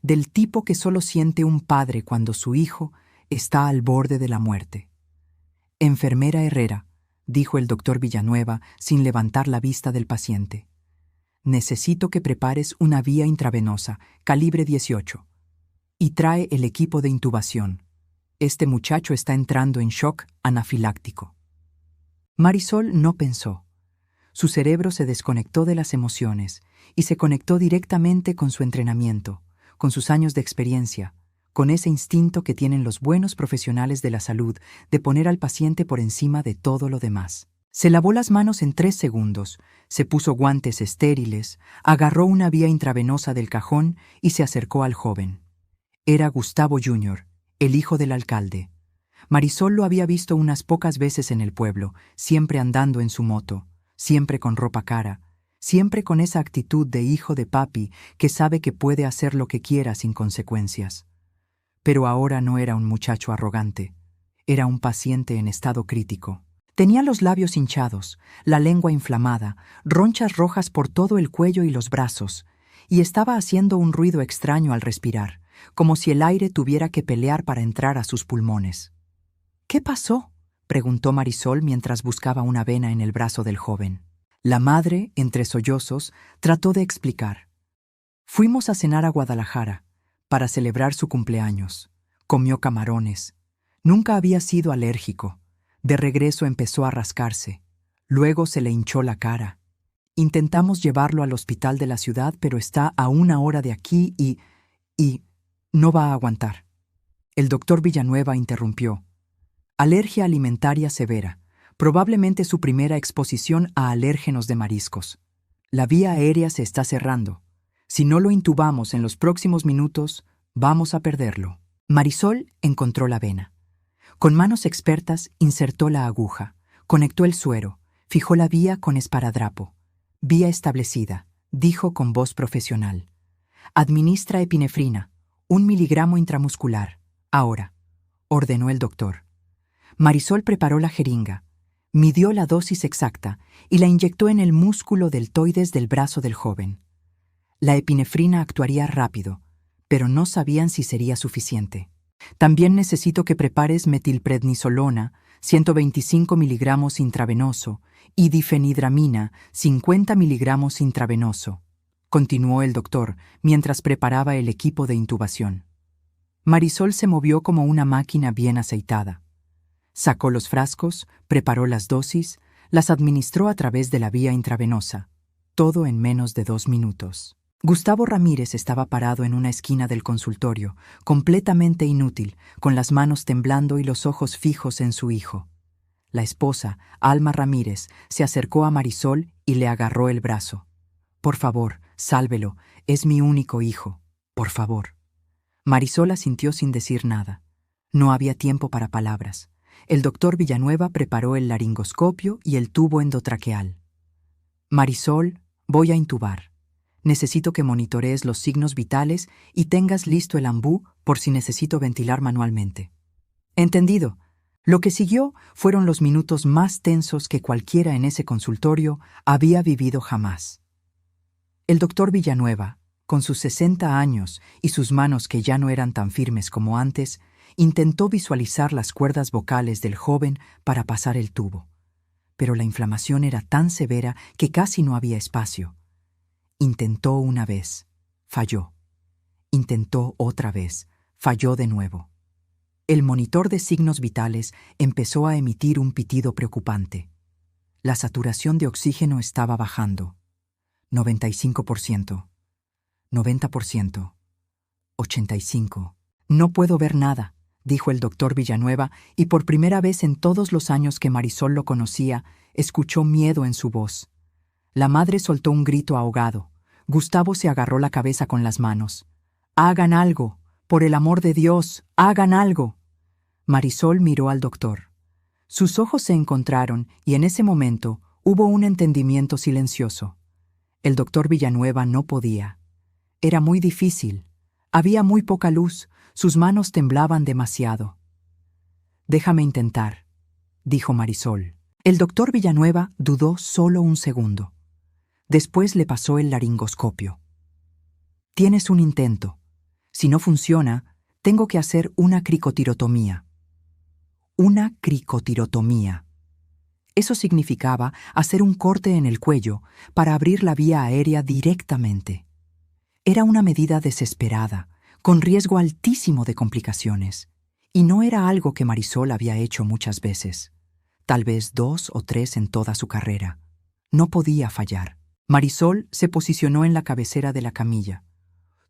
Speaker 1: del tipo que solo siente un padre cuando su hijo está al borde de la muerte. «Enfermera Herrera», dijo el doctor Villanueva sin levantar la vista del paciente. «Necesito que prepares una vía intravenosa, calibre 18. Y trae el equipo de intubación. Este muchacho está entrando en shock anafiláctico». Marisol no pensó. Su cerebro se desconectó de las emociones y se conectó directamente con su entrenamiento, con sus años de experiencia, con ese instinto que tienen los buenos profesionales de la salud de poner al paciente por encima de todo lo demás. Se lavó las manos en 3 segundos, se puso guantes estériles, agarró una vía intravenosa del cajón y se acercó al joven. Era Gustavo Jr., el hijo del alcalde. Marisol lo había visto unas pocas veces en el pueblo, siempre andando en su moto, siempre con ropa cara, siempre con esa actitud de hijo de papi que sabe que puede hacer lo que quiera sin consecuencias. Pero ahora no era un muchacho arrogante, era un paciente en estado crítico. Tenía los labios hinchados, la lengua inflamada, ronchas rojas por todo el cuello y los brazos, y estaba haciendo un ruido extraño al respirar, como si el aire tuviera que pelear para entrar a sus pulmones. «¿Qué pasó?», preguntó Marisol mientras buscaba una vena en el brazo del joven. La madre, entre sollozos, trató de explicar. «Fuimos a cenar a Guadalajara para celebrar su cumpleaños. Comió camarones. Nunca había sido alérgico. De regreso empezó a rascarse. Luego se le hinchó la cara. Intentamos llevarlo al hospital de la ciudad, pero está a 1 hora de aquí y no va a aguantar». El doctor Villanueva interrumpió. «Alergia alimentaria severa. Probablemente su primera exposición a alérgenos de mariscos. La vía aérea se está cerrando. Si no lo intubamos en los próximos minutos, vamos a perderlo». Marisol encontró la vena. Con manos expertas insertó la aguja, conectó el suero, fijó la vía con esparadrapo. «Vía establecida», dijo con voz profesional. «Administra epinefrina, 1 miligramo intramuscular. Ahora», ordenó el doctor. Marisol preparó la jeringa, midió la dosis exacta y la inyectó en el músculo deltoides del brazo del joven. La epinefrina actuaría rápido, pero no sabían si sería suficiente. «También necesito que prepares metilprednisolona, 125 miligramos intravenoso, y difenidramina, 50 miligramos intravenoso», continuó el doctor mientras preparaba el equipo de intubación. Marisol se movió como una máquina bien aceitada. Sacó los frascos, preparó las dosis, las administró a través de la vía intravenosa, todo en menos de 2 minutos. Gustavo Ramírez estaba parado en una esquina del consultorio, completamente inútil, con las manos temblando y los ojos fijos en su hijo. La esposa, Alma Ramírez, se acercó a Marisol y le agarró el brazo. «Por favor, sálvelo, es mi único hijo, por favor». Marisol asintió sin decir nada. No había tiempo para palabras. El doctor Villanueva preparó el laringoscopio y el tubo endotraqueal. «Marisol, voy a intubar. Necesito que monitorees los signos vitales y tengas listo el ambú por si necesito ventilar manualmente». «Entendido». Lo que siguió fueron los minutos más tensos que cualquiera en ese consultorio había vivido jamás. El doctor Villanueva, con sus 60 años y sus manos que ya no eran tan firmes como antes, intentó visualizar las cuerdas vocales del joven para pasar el tubo. Pero la inflamación era tan severa que casi no había espacio. Intentó una vez, falló. Intentó otra vez, falló de nuevo. El monitor de signos vitales empezó a emitir un pitido preocupante. La saturación de oxígeno estaba bajando. 95%, 90%, 85%. No puedo ver nada, dijo el doctor Villanueva, y por primera vez en todos los años que Marisol lo conocía, escuchó miedo en su voz. La madre soltó un grito ahogado. Gustavo se agarró la cabeza con las manos. «¡Hagan algo! ¡Por el amor de Dios! ¡Hagan algo!». Marisol miró al doctor. Sus ojos se encontraron y en ese momento hubo un entendimiento silencioso. El doctor Villanueva no podía. Era muy difícil. Había muy poca luz. Sus manos temblaban demasiado. «Déjame intentar», dijo Marisol. El doctor Villanueva dudó solo un segundo. Después le pasó el laringoscopio. «Tienes un intento. Si no funciona, tengo que hacer una cricotirotomía». Una cricotirotomía. Eso significaba hacer un corte en el cuello para abrir la vía aérea directamente. Era una medida desesperada, con riesgo altísimo de complicaciones, y no era algo que Marisol había hecho muchas veces, tal vez 2 o 3 en toda su carrera. No podía fallar. Marisol se posicionó en la cabecera de la camilla.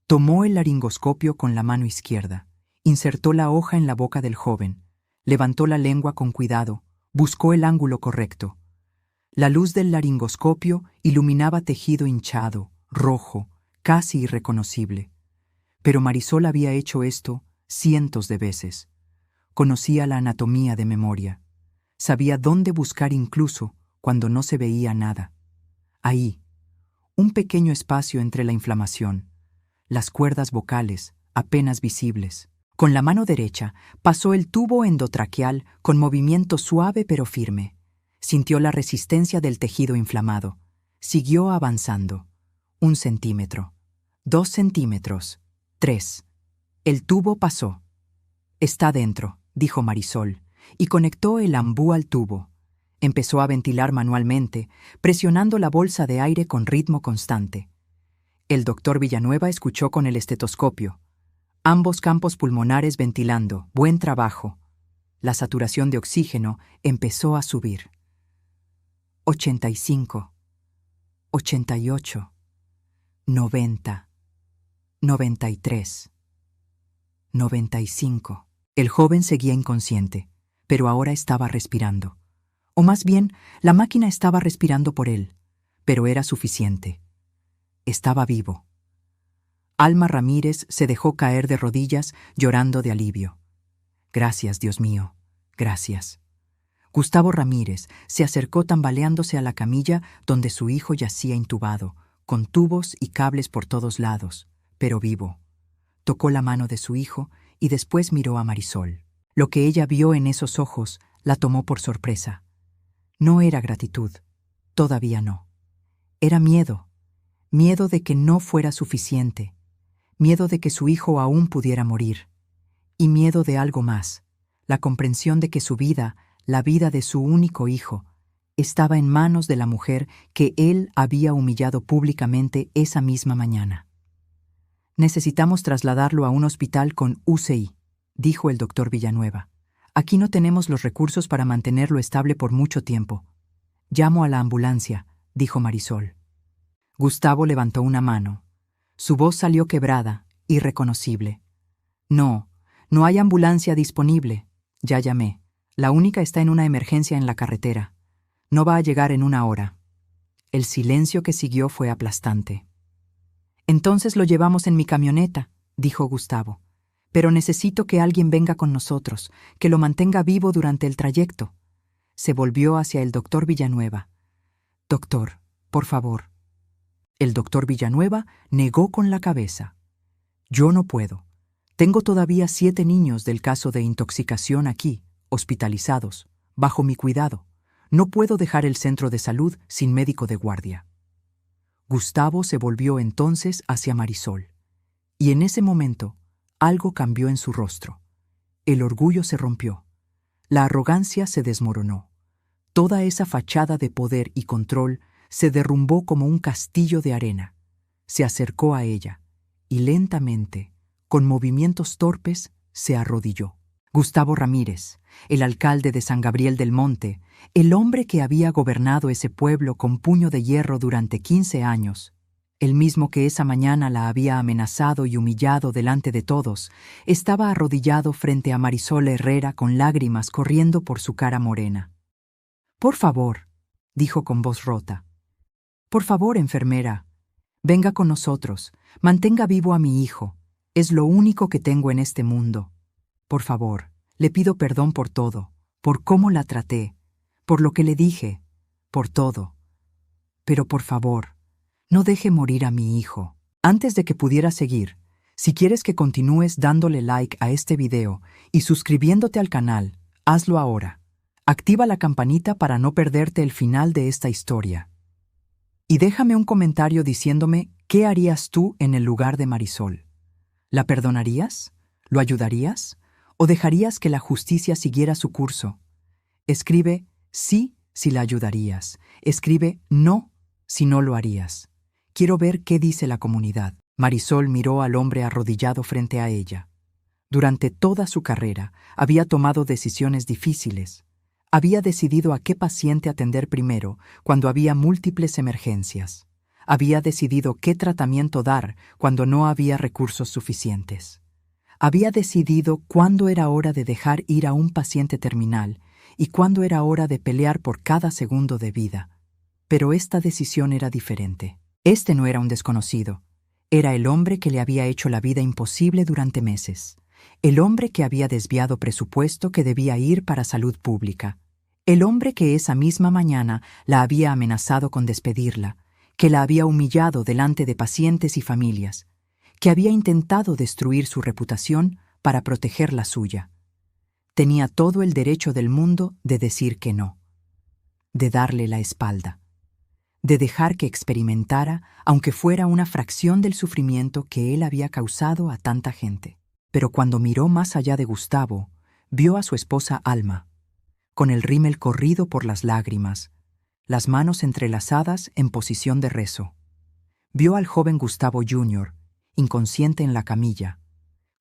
Speaker 1: Tomó el laringoscopio con la mano izquierda, insertó la hoja en la boca del joven, levantó la lengua con cuidado, buscó el ángulo correcto. La luz del laringoscopio iluminaba tejido hinchado, rojo, casi irreconocible. Pero Marisol había hecho esto cientos de veces. Conocía la anatomía de memoria. Sabía dónde buscar incluso cuando no se veía nada. Ahí, un pequeño espacio entre la inflamación, las cuerdas vocales apenas visibles. Con la mano derecha pasó el tubo endotraqueal con movimiento suave pero firme. Sintió la resistencia del tejido inflamado. Siguió avanzando. 1 centímetro, 2 centímetros, 3. El tubo pasó. «Está dentro», dijo Marisol, y conectó el ambú al tubo. Empezó a ventilar manualmente, presionando la bolsa de aire con ritmo constante. El doctor Villanueva escuchó con el estetoscopio. Ambos campos pulmonares ventilando. Buen trabajo. La saturación de oxígeno empezó a subir. 85, 88, 90, 93, 95. El joven seguía inconsciente, pero ahora estaba respirando. O más bien, la máquina estaba respirando por él, pero era suficiente. Estaba vivo. Alma Ramírez se dejó caer de rodillas, llorando de alivio. «Gracias, Dios mío, gracias». Gustavo Ramírez se acercó tambaleándose a la camilla donde su hijo yacía intubado, con tubos y cables por todos lados, pero vivo. Tocó la mano de su hijo y después miró a Marisol. Lo que ella vio en esos ojos la tomó por sorpresa. No era gratitud, todavía no. Era miedo, miedo de que no fuera suficiente, miedo de que su hijo aún pudiera morir, y miedo de algo más, la comprensión de que su vida, la vida de su único hijo, estaba en manos de la mujer que él había humillado públicamente esa misma mañana. «Necesitamos trasladarlo a un hospital con UCI», dijo el doctor Villanueva. «Aquí no tenemos los recursos para mantenerlo estable por mucho tiempo». «Llamo a la ambulancia», dijo Marisol. Gustavo levantó una mano. Su voz salió quebrada, irreconocible. «No, no hay ambulancia disponible. Ya llamé. La única está en una emergencia en la carretera. No va a llegar en 1 hora». El silencio que siguió fue aplastante. «Entonces lo llevamos en mi camioneta», dijo Gustavo. «Pero necesito que alguien venga con nosotros, que lo mantenga vivo durante el trayecto». Se volvió hacia el doctor Villanueva. «Doctor, por favor». El doctor Villanueva negó con la cabeza. «Yo no puedo. Tengo todavía 7 niños del caso de intoxicación aquí, hospitalizados, bajo mi cuidado. No puedo dejar el centro de salud sin médico de guardia». Gustavo se volvió entonces hacia Marisol. Y en ese momento, algo cambió en su rostro. El orgullo se rompió. La arrogancia se desmoronó. Toda esa fachada de poder y control se derrumbó como un castillo de arena. Se acercó a ella y lentamente, con movimientos torpes, se arrodilló. Gustavo Ramírez, el alcalde de San Gabriel del Monte, el hombre que había gobernado ese pueblo con puño de hierro durante 15 años, el mismo que esa mañana la había amenazado y humillado delante de todos, estaba arrodillado frente a Marisol Herrera con lágrimas corriendo por su cara morena. «Por favor», dijo con voz rota. «Por favor, enfermera, venga con nosotros, mantenga vivo a mi hijo. Es lo único que tengo en este mundo. Por favor, le pido perdón por todo, por cómo la traté, por lo que le dije, por todo. Pero por favor, no deje morir a mi hijo». Antes de que pudiera seguir, si quieres que continúes dándole like a este video y suscribiéndote al canal, hazlo ahora. Activa la campanita para no perderte el final de esta historia. Y déjame un comentario diciéndome qué harías tú en el lugar de Marisol. ¿La perdonarías? ¿Lo ayudarías? ¿O dejarías que la justicia siguiera su curso? Escribe sí si la ayudarías. Escribe no si no lo harías. Quiero ver qué dice la comunidad. Marisol miró al hombre arrodillado frente a ella. Durante toda su carrera había tomado decisiones difíciles. Había decidido a qué paciente atender primero cuando había múltiples emergencias. Había decidido qué tratamiento dar cuando no había recursos suficientes. Había decidido cuándo era hora de dejar ir a un paciente terminal y cuándo era hora de pelear por cada segundo de vida. Pero esta decisión era diferente. Este no era un desconocido. Era el hombre que le había hecho la vida imposible durante meses. El hombre que había desviado presupuesto que debía ir para salud pública. El hombre que esa misma mañana la había amenazado con despedirla, que la había humillado delante de pacientes y familias, que había intentado destruir su reputación para proteger la suya. Tenía todo el derecho del mundo de decir que no, de darle la espalda, de dejar que experimentara, aunque fuera una fracción del sufrimiento que él había causado a tanta gente. Pero cuando miró más allá de Gustavo, vio a su esposa Alma, con el rímel corrido por las lágrimas, las manos entrelazadas en posición de rezo. Vio al joven Gustavo Jr., inconsciente en la camilla,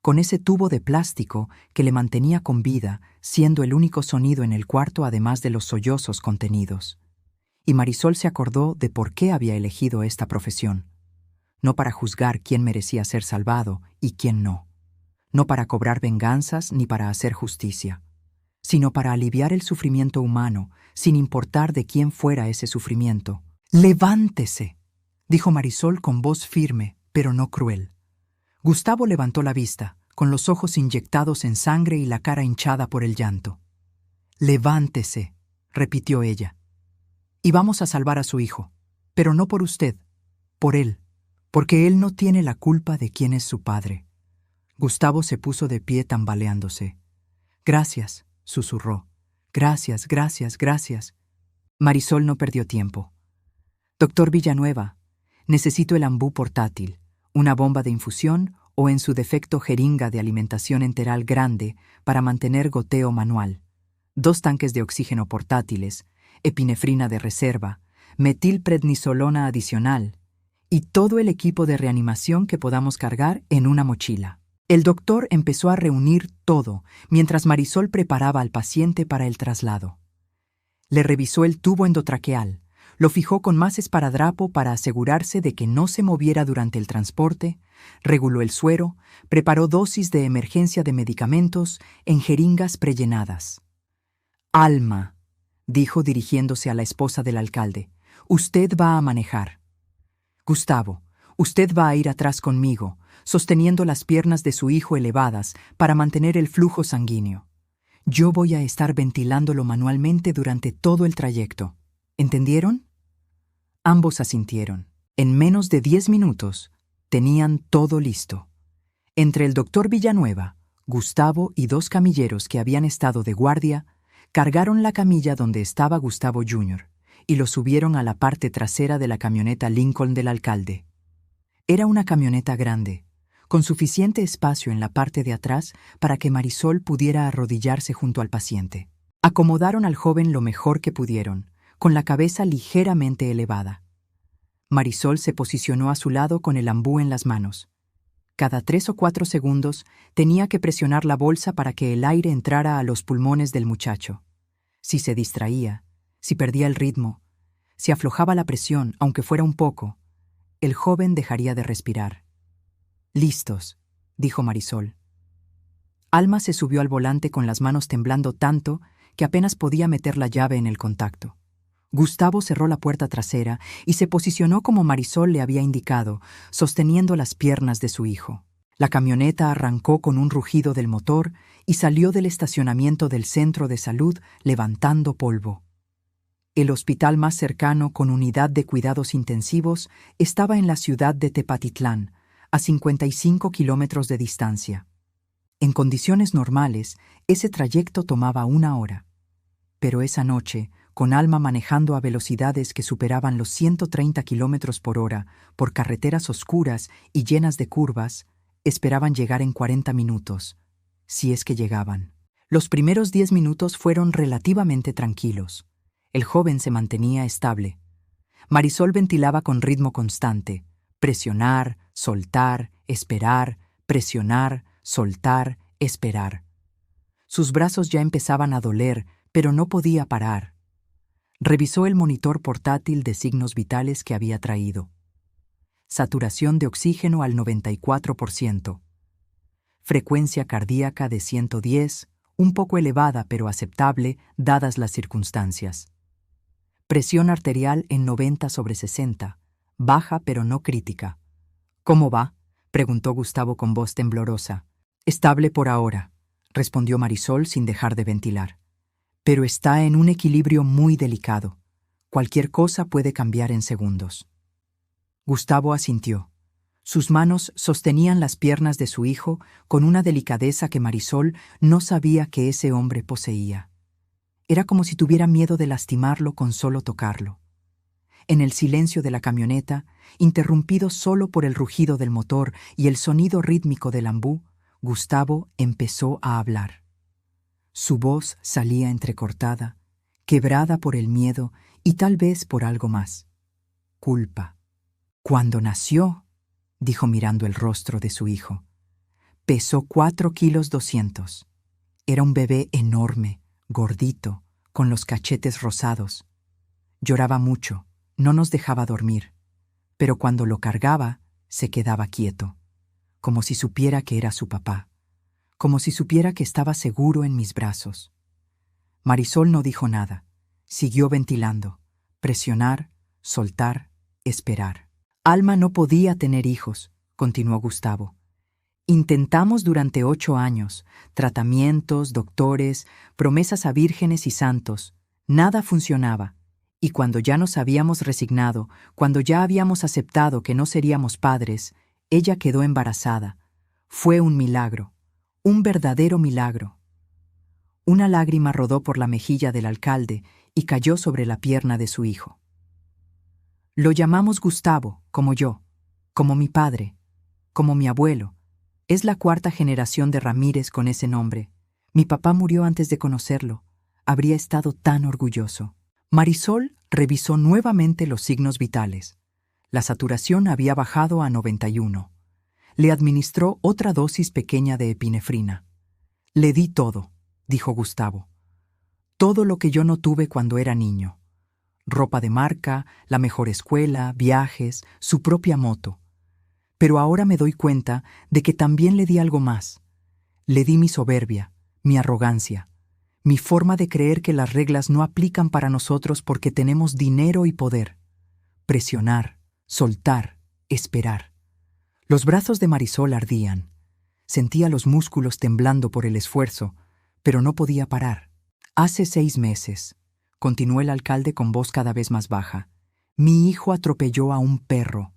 Speaker 1: con ese tubo de plástico que le mantenía con vida, siendo el único sonido en el cuarto además de los sollozos contenidos. Y Marisol se acordó de por qué había elegido esta profesión. No para juzgar quién merecía ser salvado y quién no. No para cobrar venganzas ni para hacer justicia, sino para aliviar el sufrimiento humano, sin importar de quién fuera ese sufrimiento. «¡Levántese!», dijo Marisol con voz firme, pero no cruel. Gustavo levantó la vista, con los ojos inyectados en sangre y la cara hinchada por el llanto. «Levántese», repitió ella. «Y vamos a salvar a su hijo, pero no por usted, por él, porque él no tiene la culpa de quién es su padre». Gustavo se puso de pie tambaleándose. «Gracias», susurró. «Gracias, gracias, gracias». Marisol no perdió tiempo. «Doctor Villanueva, necesito el ambú portátil, una bomba de infusión o en su defecto jeringa de alimentación enteral grande para mantener goteo manual, 2 tanques de oxígeno portátiles, epinefrina de reserva, metilprednisolona adicional y todo el equipo de reanimación que podamos cargar en una mochila». El doctor empezó a reunir todo mientras Marisol preparaba al paciente para el traslado. Le revisó el tubo endotraqueal, lo fijó con más esparadrapo para asegurarse de que no se moviera durante el transporte, reguló el suero, preparó dosis de emergencia de medicamentos en jeringas prellenadas. «Alma», dijo dirigiéndose a la esposa del alcalde, «usted va a manejar. Gustavo, usted va a ir atrás conmigo, sosteniendo las piernas de su hijo elevadas para mantener el flujo sanguíneo. Yo voy a estar ventilándolo manualmente durante todo el trayecto. ¿Entendieron?». Ambos asintieron. En menos de 10 minutos, tenían todo listo. Entre el doctor Villanueva, Gustavo y 2 camilleros que habían estado de guardia, cargaron la camilla donde estaba Gustavo Jr. y lo subieron a la parte trasera de la camioneta Lincoln del alcalde. Era una camioneta grande, con suficiente espacio en la parte de atrás para que Marisol pudiera arrodillarse junto al paciente. Acomodaron al joven lo mejor que pudieron, con la cabeza ligeramente elevada. Marisol se posicionó a su lado con el ambú en las manos. Cada 3 o 4 segundos tenía que presionar la bolsa para que el aire entrara a los pulmones del muchacho. Si se distraía, si perdía el ritmo, si aflojaba la presión, aunque fuera un poco, el joven dejaría de respirar. «Listos», dijo Marisol. Alma se subió al volante con las manos temblando tanto que apenas podía meter la llave en el contacto. Gustavo cerró la puerta trasera y se posicionó como Marisol le había indicado, sosteniendo las piernas de su hijo. La camioneta arrancó con un rugido del motor y salió del estacionamiento del centro de salud levantando polvo. El hospital más cercano con unidad de cuidados intensivos estaba en la ciudad de Tepatitlán, a 55 kilómetros de distancia. En condiciones normales, ese trayecto tomaba 1 hora. Pero esa noche, con Alma manejando a velocidades que superaban los 130 kilómetros por hora por carreteras oscuras y llenas de curvas, esperaban llegar en 40 minutos, si es que llegaban. Los primeros 10 minutos fueron relativamente tranquilos. El joven se mantenía estable. Marisol ventilaba con ritmo constante: presionar, soltar, esperar, presionar, soltar, esperar. Sus brazos ya empezaban a doler, pero no podía parar. Revisó el monitor portátil de signos vitales que había traído. Saturación de oxígeno al 94%. Frecuencia cardíaca de 110, un poco elevada pero aceptable dadas las circunstancias. Presión arterial en 90/60, baja pero no crítica. «¿Cómo va?», preguntó Gustavo con voz temblorosa. «Estable por ahora», respondió Marisol sin dejar de ventilar. «Pero está en un equilibrio muy delicado. Cualquier cosa puede cambiar en segundos». Gustavo asintió. Sus manos sostenían las piernas de su hijo con una delicadeza que Marisol no sabía que ese hombre poseía. Era como si tuviera miedo de lastimarlo con solo tocarlo. En el silencio de la camioneta, interrumpido solo por el rugido del motor y el sonido rítmico del ambú, Gustavo empezó a hablar. Su voz salía entrecortada, quebrada por el miedo y tal vez por algo más. Culpa. «Cuando nació», dijo mirando el rostro de su hijo, «pesó 4,2 kilos. Era un bebé enorme, gordito, con los cachetes rosados. Lloraba mucho, no nos dejaba dormir, pero cuando lo cargaba, se quedaba quieto, como si supiera que era su papá, como si supiera que estaba seguro en mis brazos». Marisol no dijo nada, siguió ventilando, presionar, soltar, esperar. «Alma no podía tener hijos», continuó Gustavo. «Intentamos durante 8 años, tratamientos, doctores, promesas a vírgenes y santos. Nada funcionaba. Y cuando ya nos habíamos resignado, cuando ya habíamos aceptado que no seríamos padres, ella quedó embarazada. Fue un milagro, un verdadero milagro». Una lágrima rodó por la mejilla del alcalde y cayó sobre la pierna de su hijo. «Lo llamamos Gustavo, como yo, como mi padre, como mi abuelo. Es la 4ª generación de Ramírez con ese nombre. Mi papá murió antes de conocerlo. Habría estado tan orgulloso». Marisol revisó nuevamente los signos vitales. La saturación había bajado a 91. Le administró otra dosis pequeña de epinefrina. «Le di todo», dijo Gustavo. «Todo lo que yo no tuve cuando era niño. Ropa de marca, la mejor escuela, viajes, su propia moto. Pero ahora me doy cuenta de que también le di algo más. Le di mi soberbia, mi arrogancia, mi forma de creer que las reglas no aplican para nosotros porque tenemos dinero y poder. Presionar, soltar, esperar». Los brazos de Marisol ardían. Sentía los músculos temblando por el esfuerzo, pero no podía parar. «Hace 6 meses», continuó el alcalde con voz cada vez más baja, «mi hijo atropelló a un perro.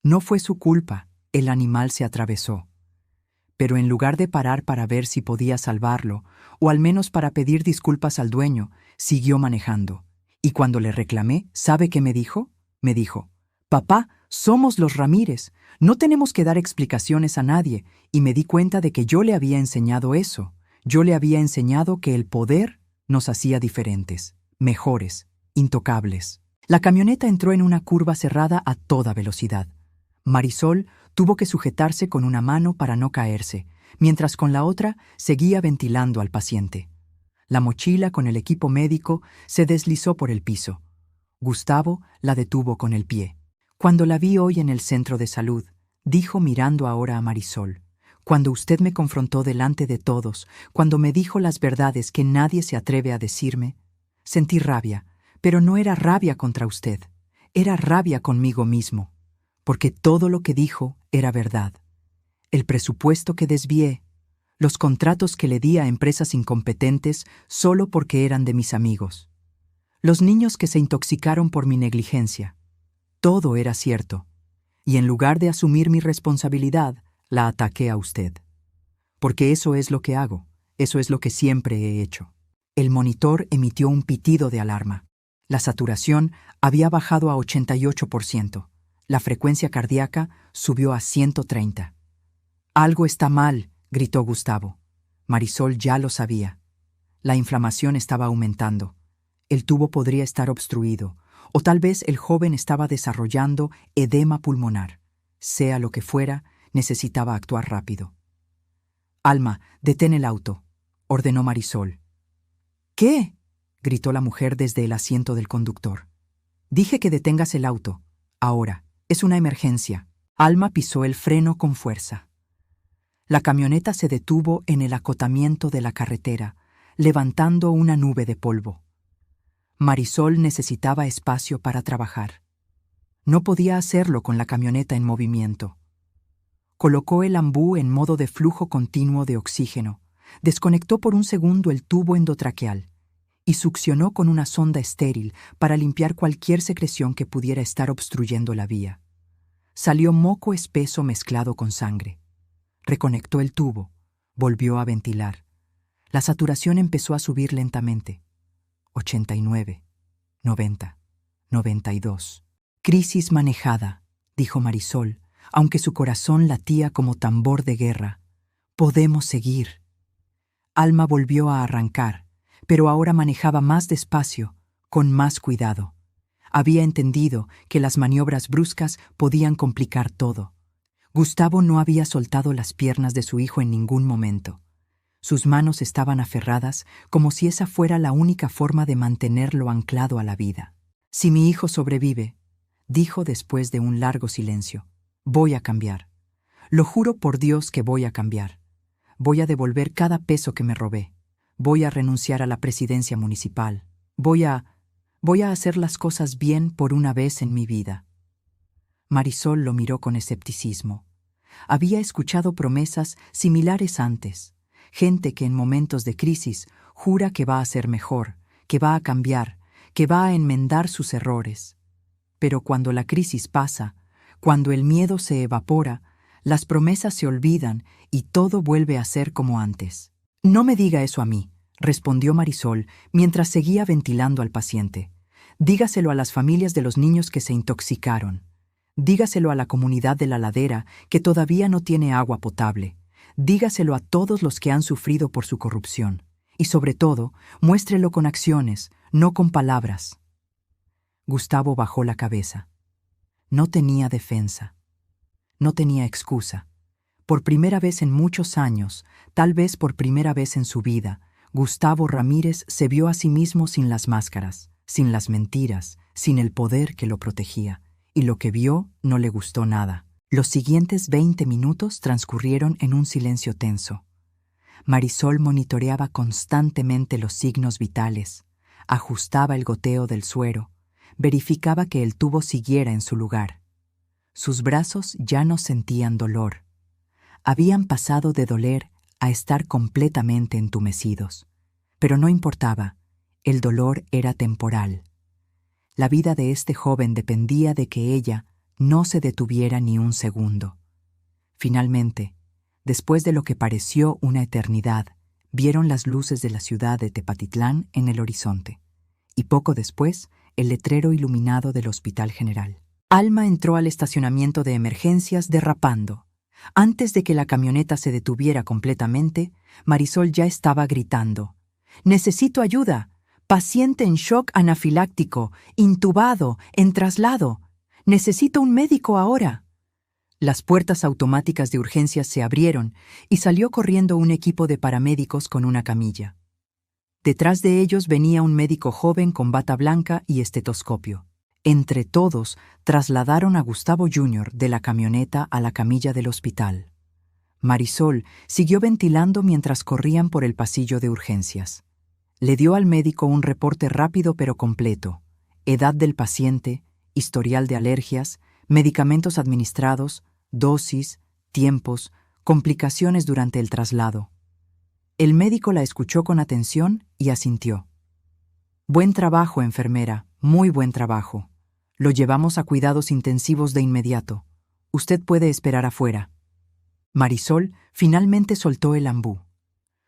Speaker 1: No fue su culpa, el animal se atravesó. Pero en lugar de parar para ver si podía salvarlo, o al menos para pedir disculpas al dueño, siguió manejando. Y cuando le reclamé, ¿sabe qué me dijo? Me dijo, «Papá, somos los Ramírez, no tenemos que dar explicaciones a nadie», y me di cuenta de que yo le había enseñado eso. Yo le había enseñado que el poder nos hacía diferentes, mejores, intocables. La camioneta entró en una curva cerrada a toda velocidad. Marisol tuvo que sujetarse con una mano para no caerse, mientras con la otra seguía ventilando al paciente. La mochila con el equipo médico se deslizó por el piso. Gustavo la detuvo con el pie. Cuando la vi hoy en el centro de salud, dijo mirando ahora a Marisol, cuando usted me confrontó delante de todos, cuando me dijo las verdades que nadie se atreve a decirme, sentí rabia, pero no era rabia contra usted, era rabia conmigo mismo, porque todo lo que dijo era verdad. El presupuesto que desvié, los contratos que le di a empresas incompetentes solo porque eran de mis amigos, los niños que se intoxicaron por mi negligencia. Todo era cierto, y en lugar de asumir mi responsabilidad, la ataqué a usted. Porque eso es lo que hago, eso es lo que siempre he hecho. El monitor emitió un pitido de alarma. La saturación había bajado a 88%. La frecuencia cardíaca subió a 130. «Algo está mal», gritó Gustavo. Marisol ya lo sabía. La inflamación estaba aumentando. El tubo podría estar obstruido, o tal vez el joven estaba desarrollando edema pulmonar. Sea lo que fuera, necesitaba actuar rápido. «Alma, detén el auto», ordenó Marisol. «¿Qué?», gritó la mujer desde el asiento del conductor. «Dije que detengas el auto. Ahora, es una emergencia». Alma pisó el freno con fuerza. La camioneta se detuvo en el acotamiento de la carretera, levantando una nube de polvo. Marisol necesitaba espacio para trabajar. No podía hacerlo con la camioneta en movimiento. Colocó el ambú en modo de flujo continuo de oxígeno, desconectó por un segundo el tubo endotraqueal y succionó con una sonda estéril para limpiar cualquier secreción que pudiera estar obstruyendo la vía. Salió moco espeso mezclado con sangre. Reconectó el tubo, volvió a ventilar. La saturación empezó a subir lentamente. 89, 90, 92. «Crisis manejada», dijo Marisol, aunque su corazón latía como tambor de guerra. «Podemos seguir». Alma volvió a arrancar, pero ahora manejaba más despacio, con más cuidado. Había entendido que las maniobras bruscas podían complicar todo. Gustavo no había soltado las piernas de su hijo en ningún momento. Sus manos estaban aferradas como si esa fuera la única forma de mantenerlo anclado a la vida. «Si mi hijo sobrevive», dijo después de un largo silencio, «voy a cambiar. Lo juro por Dios que voy a cambiar. Voy a devolver cada peso que me robé. Voy a renunciar a la presidencia municipal. Voy a hacer las cosas bien por una vez en mi vida». Marisol lo miró con escepticismo. Había escuchado promesas similares antes. Gente que en momentos de crisis jura que va a ser mejor, que va a cambiar, que va a enmendar sus errores. Pero cuando la crisis pasa, cuando el miedo se evapora, las promesas se olvidan y todo vuelve a ser como antes. «No me diga eso a mí», respondió Marisol mientras seguía ventilando al paciente. «Dígaselo a las familias de los niños que se intoxicaron. Dígaselo a la comunidad de la ladera que todavía no tiene agua potable. Dígaselo a todos los que han sufrido por su corrupción. Y sobre todo, muéstrelo con acciones, no con palabras». Gustavo bajó la cabeza. No tenía defensa. No tenía excusa. Por primera vez en muchos años, tal vez por primera vez en su vida, Gustavo Ramírez se vio a sí mismo sin las máscaras, sin las mentiras, sin el poder que lo protegía, y lo que vio no le gustó nada. Los siguientes 20 minutos transcurrieron en un silencio tenso. Marisol monitoreaba constantemente los signos vitales, ajustaba el goteo del suero, verificaba que el tubo siguiera en su lugar. Sus brazos ya no sentían dolor. Habían pasado de doler a estar completamente entumecidos. Pero no importaba, el dolor era temporal. La vida de este joven dependía de que ella no se detuviera ni un segundo. Finalmente, después de lo que pareció una eternidad, vieron las luces de la ciudad de Tepatitlán en el horizonte. y poco después, el letrero iluminado del Hospital General. Alma entró al estacionamiento de emergencias derrapando. Antes de que la camioneta se detuviera completamente, Marisol ya estaba gritando: «¡Necesito ayuda! Paciente en shock anafiláctico, intubado, en traslado. Necesito un médico ahora». Las puertas automáticas de urgencias se abrieron y salió corriendo un equipo de paramédicos con una camilla. Detrás de ellos venía un médico joven con bata blanca y estetoscopio. Entre todos, trasladaron a Gustavo Jr. de la camioneta a la camilla del hospital. Marisol siguió ventilando mientras corrían por el pasillo de urgencias. Le dio al médico un reporte rápido pero completo: edad del paciente, historial de alergias, medicamentos administrados, dosis, tiempos, complicaciones durante el traslado. El médico la escuchó con atención y asintió. «Buen trabajo, enfermera, muy buen trabajo. Lo llevamos a cuidados intensivos de inmediato. Usted puede esperar afuera». Marisol finalmente soltó el ambú.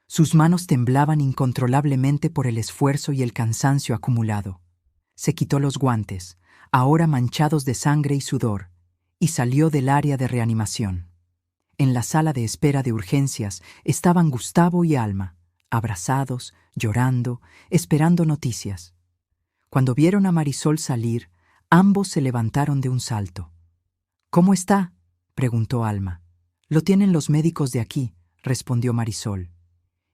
Speaker 1: Sus manos temblaban incontrolablemente por el esfuerzo y el cansancio acumulado. Se quitó los guantes, ahora manchados de sangre y sudor, y salió del área de reanimación. En la sala de espera de urgencias estaban Gustavo y Alma, abrazados, llorando, esperando noticias. Cuando vieron a Marisol salir, ambos se levantaron de un salto. «¿Cómo está?», preguntó Alma. «Lo tienen los médicos de aquí», respondió Marisol.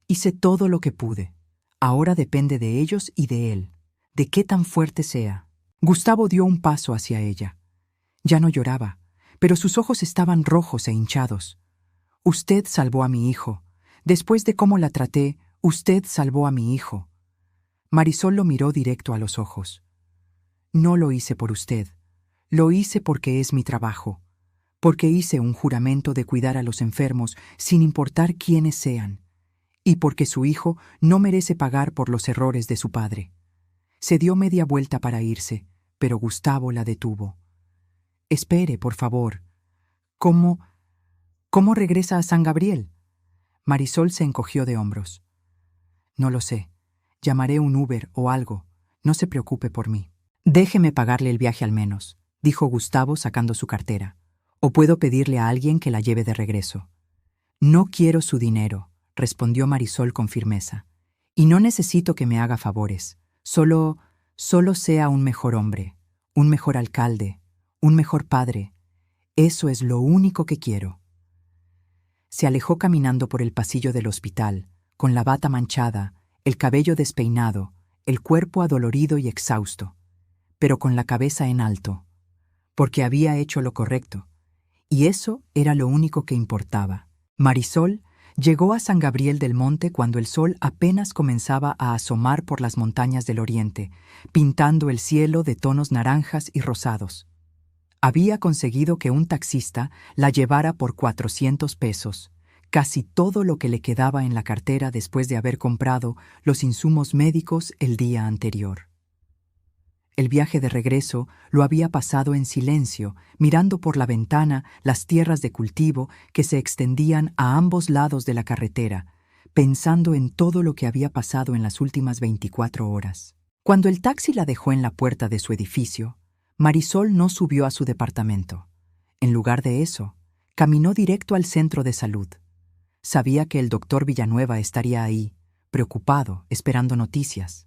Speaker 1: «Hice todo lo que pude. Ahora depende de ellos y de él, de qué tan fuerte sea». Gustavo dio un paso hacia ella. Ya no lloraba, pero sus ojos estaban rojos e hinchados. «Usted salvó a mi hijo. Después de cómo la traté, usted salvó a mi hijo». Marisol lo miró directo a los ojos. «No lo hice por usted. Lo hice porque es mi trabajo. Porque hice un juramento de cuidar a los enfermos sin importar quiénes sean. Y porque su hijo no merece pagar por los errores de su padre». Se dio media vuelta para irse, pero Gustavo la detuvo. «Espere, por favor. ¿Cómo regresa a San Gabriel?». Marisol se encogió de hombros. «No lo sé. Llamaré un Uber o algo. No se preocupe por mí». «Déjeme pagarle el viaje al menos», dijo Gustavo sacando su cartera. «O puedo pedirle a alguien que la lleve de regreso». «No quiero su dinero», respondió Marisol con firmeza. «Y no necesito que me haga favores. Solo sea un mejor hombre, un mejor alcalde, un mejor padre. Eso es lo único que quiero». Se alejó caminando por el pasillo del hospital, con la bata manchada, el cabello despeinado, el cuerpo adolorido y exhausto, pero con la cabeza en alto, porque había hecho lo correcto, y eso era lo único que importaba. Marisol llegó a San Gabriel del Monte cuando el sol apenas comenzaba a asomar por las montañas del oriente, pintando el cielo de tonos naranjas y rosados. Había conseguido que un taxista la llevara por 400 pesos, casi todo lo que le quedaba en la cartera después de haber comprado los insumos médicos el día anterior. El viaje de regreso lo había pasado en silencio, mirando por la ventana las tierras de cultivo que se extendían a ambos lados de la carretera, pensando en todo lo que había pasado en las últimas 24 horas. Cuando el taxi la dejó en la puerta de su edificio, Marisol no subió a su departamento. En lugar de eso, caminó directo al centro de salud. Sabía que el doctor Villanueva estaría ahí, preocupado, esperando noticias.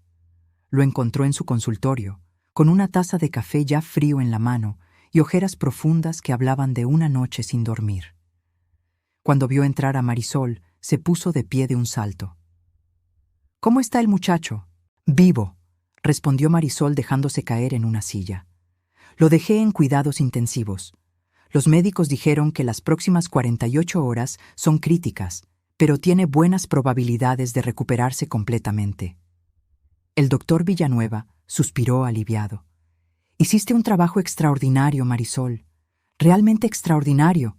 Speaker 1: Lo encontró en su consultorio, con una taza de café ya frío en la mano y ojeras profundas que hablaban de una noche sin dormir. Cuando vio entrar a Marisol, se puso de pie de un salto. «¿Cómo está el muchacho?». «Vivo», respondió Marisol dejándose caer en una silla. «Lo dejé en cuidados intensivos. Los médicos dijeron que las próximas 48 horas son críticas, pero tiene buenas probabilidades de recuperarse completamente». El doctor Villanueva suspiró aliviado. «Hiciste un trabajo extraordinario, Marisol. Realmente extraordinario».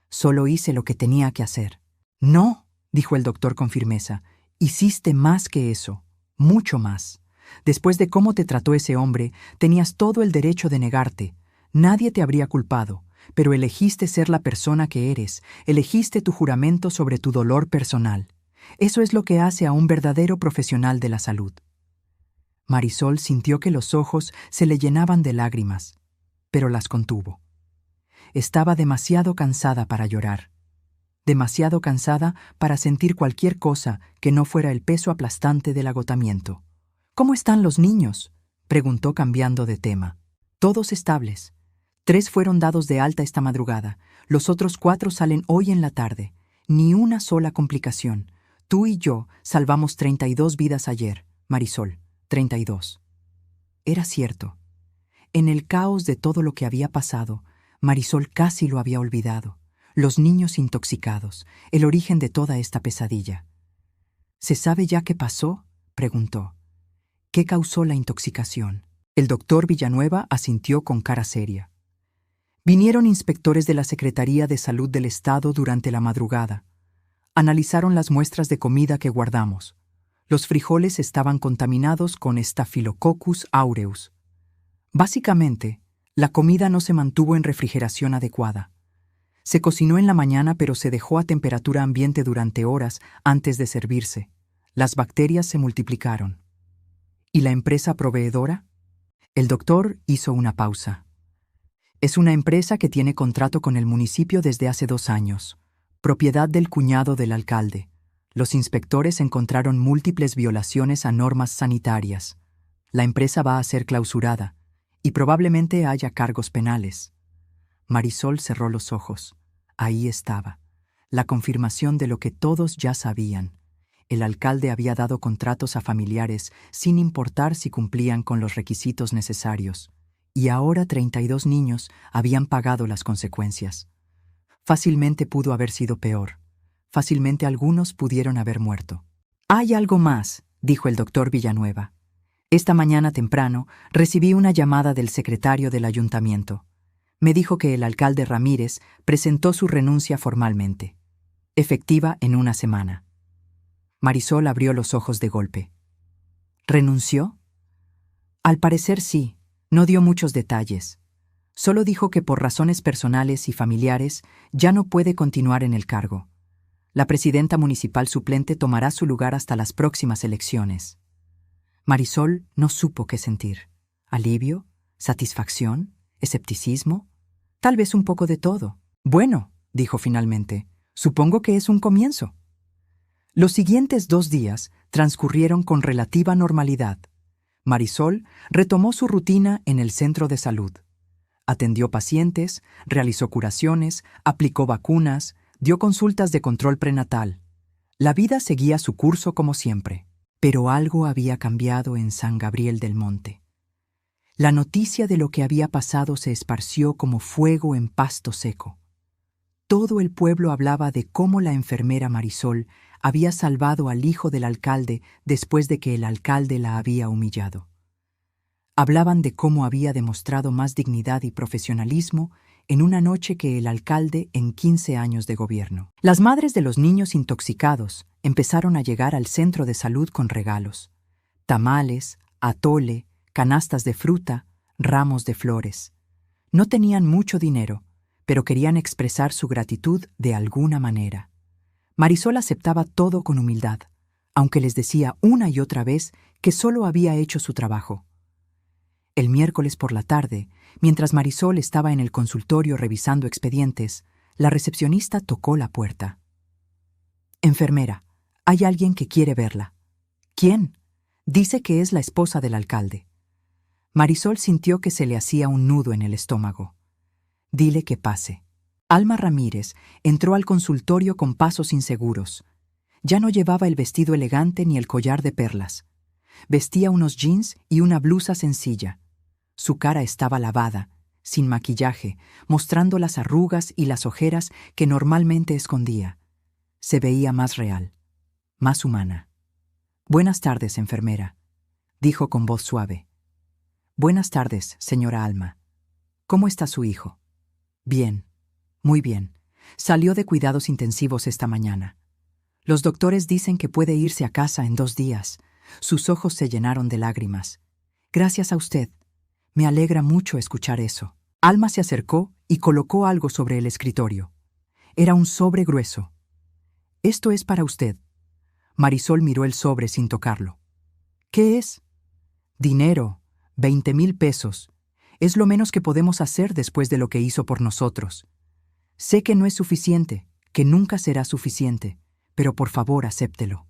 Speaker 1: «Solo hice lo que tenía que hacer». «No», dijo el doctor con firmeza. «Hiciste más que eso, mucho más. Después de cómo te trató ese hombre, tenías todo el derecho de negarte. Nadie te habría culpado, pero elegiste ser la persona que eres, elegiste tu juramento sobre tu dolor personal. Eso es lo que hace a un verdadero profesional de la salud». Marisol sintió que los ojos se le llenaban de lágrimas, pero las contuvo. Estaba demasiado cansada para llorar, demasiado cansada para sentir cualquier cosa que no fuera el peso aplastante del agotamiento. «¿Cómo están los niños?», preguntó cambiando de tema. «Todos estables. 3 fueron dados de alta esta madrugada. Los otros 4 salen hoy en la tarde. Ni una sola complicación. Tú y yo salvamos 32 vidas ayer, Marisol. 32». Era cierto. En el caos de todo lo que había pasado, Marisol casi lo había olvidado. Los niños intoxicados, el origen de toda esta pesadilla. «¿Se sabe ya qué pasó?», preguntó. «¿Qué causó la intoxicación?». El doctor Villanueva asintió con cara seria. «Vinieron inspectores de la Secretaría de Salud del Estado durante la madrugada. Analizaron las muestras de comida que guardamos. Los frijoles estaban contaminados con Staphylococcus aureus. Básicamente, la comida no se mantuvo en refrigeración adecuada. Se cocinó en la mañana, pero se dejó a temperatura ambiente durante horas antes de servirse. Las bacterias se multiplicaron». «¿Y la empresa proveedora?». El doctor hizo una pausa. «Es una empresa que tiene contrato con el municipio desde hace 2 años, propiedad del cuñado del alcalde. Los inspectores encontraron múltiples violaciones a normas sanitarias. La empresa va a ser clausurada y probablemente haya cargos penales». Marisol cerró los ojos. Ahí estaba, la confirmación de lo que todos ya sabían. El alcalde había dado contratos a familiares sin importar si cumplían con los requisitos necesarios, y ahora 32 niños habían pagado las consecuencias. Fácilmente pudo haber sido peor. Fácilmente algunos pudieron haber muerto. «Hay algo más», dijo el doctor Villanueva. «Esta mañana temprano recibí una llamada del secretario del ayuntamiento. Me dijo que el alcalde Ramírez presentó su renuncia formalmente, efectiva en 1 semana». Marisol abrió los ojos de golpe. «¿Renunció?». «Al parecer sí, no dio muchos detalles. Solo dijo que por razones personales y familiares ya no puede continuar en el cargo. La presidenta municipal suplente tomará su lugar hasta las próximas elecciones». Marisol no supo qué sentir. ¿Alivio? ¿Satisfacción? ¿Escepticismo? Tal vez un poco de todo. «Bueno», dijo finalmente, «supongo que es un comienzo». Los siguientes 2 días transcurrieron con relativa normalidad. Marisol retomó su rutina en el centro de salud. Atendió pacientes, realizó curaciones, aplicó vacunas, dio consultas de control prenatal. La vida seguía su curso como siempre. Pero algo había cambiado en San Gabriel del Monte. La noticia de lo que había pasado se esparció como fuego en pasto seco. Todo el pueblo hablaba de cómo la enfermera Marisol había salvado al hijo del alcalde después de que el alcalde la había humillado. Hablaban de cómo había demostrado más dignidad y profesionalismo en una noche que el alcalde en 15 años de gobierno. Las madres de los niños intoxicados empezaron a llegar al centro de salud con regalos: tamales, atole, canastas de fruta, ramos de flores. No tenían mucho dinero, pero querían expresar su gratitud de alguna manera. Marisol aceptaba todo con humildad, aunque les decía una y otra vez que solo había hecho su trabajo. El miércoles por la tarde, mientras Marisol estaba en el consultorio revisando expedientes, la recepcionista tocó la puerta. «Enfermera, hay alguien que quiere verla». «¿Quién?». «Dice que es la esposa del alcalde». Marisol sintió que se le hacía un nudo en el estómago. «Dile que pase». Alma Ramírez entró al consultorio con pasos inseguros. Ya no llevaba el vestido elegante ni el collar de perlas. Vestía unos jeans y una blusa sencilla. Su cara estaba lavada, sin maquillaje, mostrando las arrugas y las ojeras que normalmente escondía. Se veía más real, más humana. «Buenas tardes, enfermera», dijo con voz suave. «Buenas tardes, señora Alma. ¿Cómo está su hijo?». «Bien, muy bien. Salió de cuidados intensivos esta mañana. Los doctores dicen que puede irse a casa en 2 días». Sus ojos se llenaron de lágrimas. «Gracias a usted. Me alegra mucho escuchar eso». Alma se acercó y colocó algo sobre el escritorio. Era un sobre grueso. «Esto es para usted». Marisol miró el sobre sin tocarlo. «¿Qué es?». Dinero, 20,000 pesos. Es lo menos que podemos hacer después de lo que hizo por nosotros. Sé que no es suficiente, que nunca será suficiente, pero por favor acéptelo.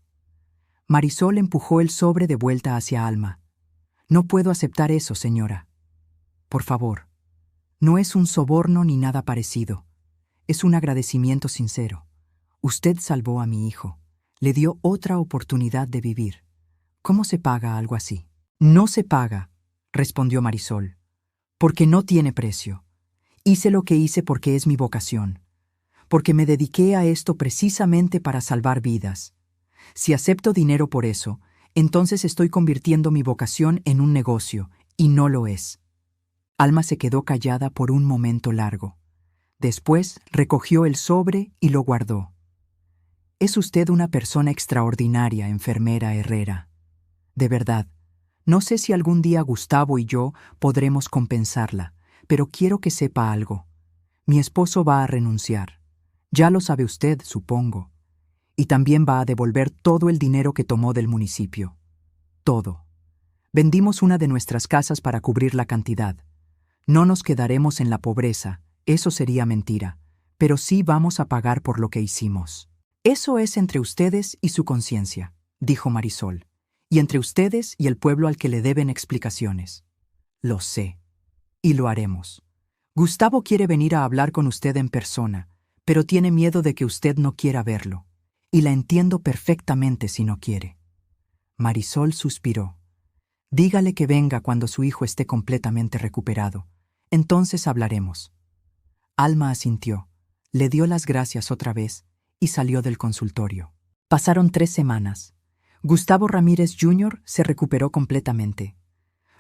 Speaker 1: Marisol empujó el sobre de vuelta hacia Alma. No puedo aceptar eso, señora. Por favor. No es un soborno ni nada parecido. Es un agradecimiento sincero. Usted salvó a mi hijo. Le dio otra oportunidad de vivir. ¿Cómo se paga algo así? No se paga, respondió Marisol, porque no tiene precio. Hice lo que hice porque es mi vocación, porque me dediqué a esto precisamente para salvar vidas. Si acepto dinero por eso, entonces estoy convirtiendo mi vocación en un negocio, y no lo es. Alma se quedó callada por un momento largo. Después recogió el sobre y lo guardó. Es usted una persona extraordinaria, enfermera Herrera. De verdad, no sé si algún día Gustavo y yo podremos compensarla, pero quiero que sepa algo. Mi esposo va a renunciar. Ya lo sabe usted, supongo. Y también va a devolver todo el dinero que tomó del municipio. Todo. Vendimos una de nuestras casas para cubrir la cantidad. No nos quedaremos en la pobreza, eso sería mentira, pero sí vamos a pagar por lo que hicimos. Eso es entre ustedes y su conciencia, dijo Marisol, y entre ustedes y el pueblo al que le deben explicaciones. Lo sé. Y lo haremos. Gustavo quiere venir a hablar con usted en persona, pero tiene miedo de que usted no quiera verlo. Y la entiendo perfectamente si no quiere. Marisol suspiró. Dígale que venga cuando su hijo esté completamente recuperado. Entonces hablaremos. Alma asintió, le dio las gracias otra vez y salió del consultorio. Pasaron 3 semanas. Gustavo Ramírez Jr. se recuperó completamente.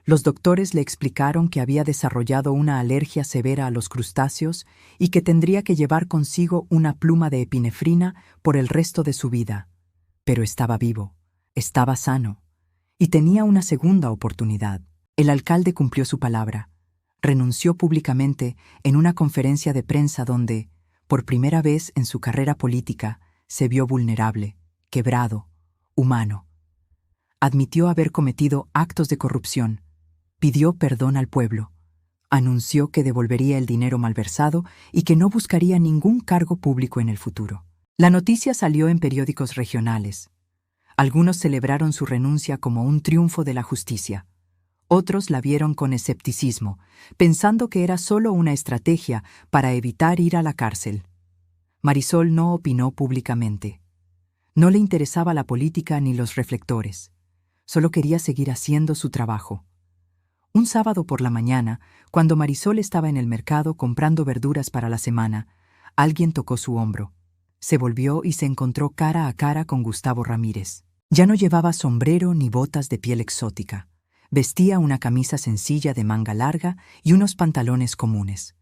Speaker 1: Los doctores le explicaron que había desarrollado una alergia severa a los crustáceos y que tendría que llevar consigo una pluma de epinefrina por el resto de su vida. Pero estaba vivo, estaba sano, y tenía una segunda oportunidad. El alcalde cumplió su palabra. Renunció públicamente en una conferencia de prensa donde, por primera vez en su carrera política, se vio vulnerable, quebrado, humano. Admitió haber cometido actos de corrupción. Pidió perdón al pueblo. Anunció que devolvería el dinero malversado y que no buscaría ningún cargo público en el futuro. La noticia salió en periódicos regionales. Algunos celebraron su renuncia como un triunfo de la justicia. Otros la vieron con escepticismo, pensando que era solo una estrategia para evitar ir a la cárcel. Marisol no opinó públicamente. No le interesaba la política ni los reflectores. Solo quería seguir haciendo su trabajo. Un sábado por la mañana, cuando Marisol estaba en el mercado comprando verduras para la semana, alguien tocó su hombro. Se volvió y se encontró cara a cara con Gustavo Ramírez. Ya no llevaba sombrero ni botas de piel exótica. Vestía una camisa sencilla de manga larga y unos pantalones comunes.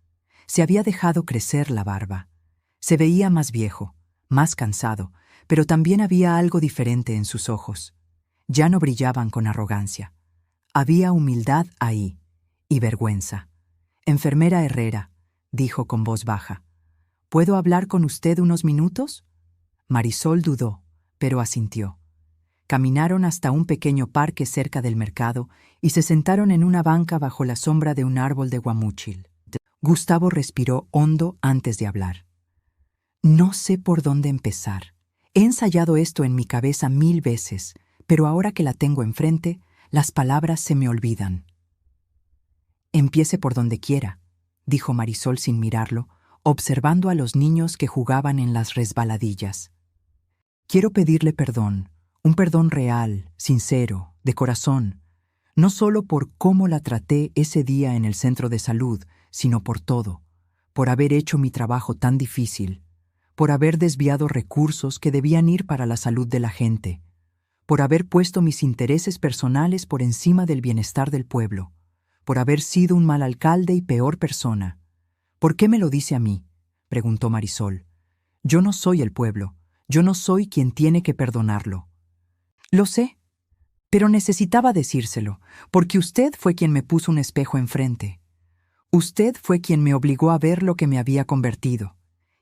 Speaker 1: Se había dejado crecer la barba. Se veía más viejo, más cansado, pero también había algo diferente en sus ojos. Ya no brillaban con arrogancia. Había humildad ahí, y vergüenza. «Enfermera Herrera», dijo con voz baja, «¿puedo hablar con usted unos minutos?» Marisol dudó, pero asintió. Caminaron hasta un pequeño parque cerca del mercado y se sentaron en una banca bajo la sombra de un árbol de guamúchil. Gustavo respiró hondo antes de hablar. «No sé por dónde empezar. He ensayado esto en mi cabeza 1000 veces, pero ahora que la tengo enfrente, las palabras se me olvidan». «Empiece por donde quiera», dijo Marisol sin mirarlo, observando a los niños que jugaban en las resbaladillas. «Quiero pedirle perdón, un perdón real, sincero, de corazón, no solo por cómo la traté ese día en el centro de salud, sino por todo, por haber hecho mi trabajo tan difícil, por haber desviado recursos que debían ir para la salud de la gente, por haber puesto mis intereses personales por encima del bienestar del pueblo, por haber sido un mal alcalde y peor persona. «¿Por qué me lo dice a mí?», preguntó Marisol. «Yo no soy el pueblo, yo no soy quien tiene que perdonarlo». «Lo sé, pero necesitaba decírselo, porque usted fue quien me puso un espejo enfrente. Usted fue quien me obligó a ver lo que me había convertido,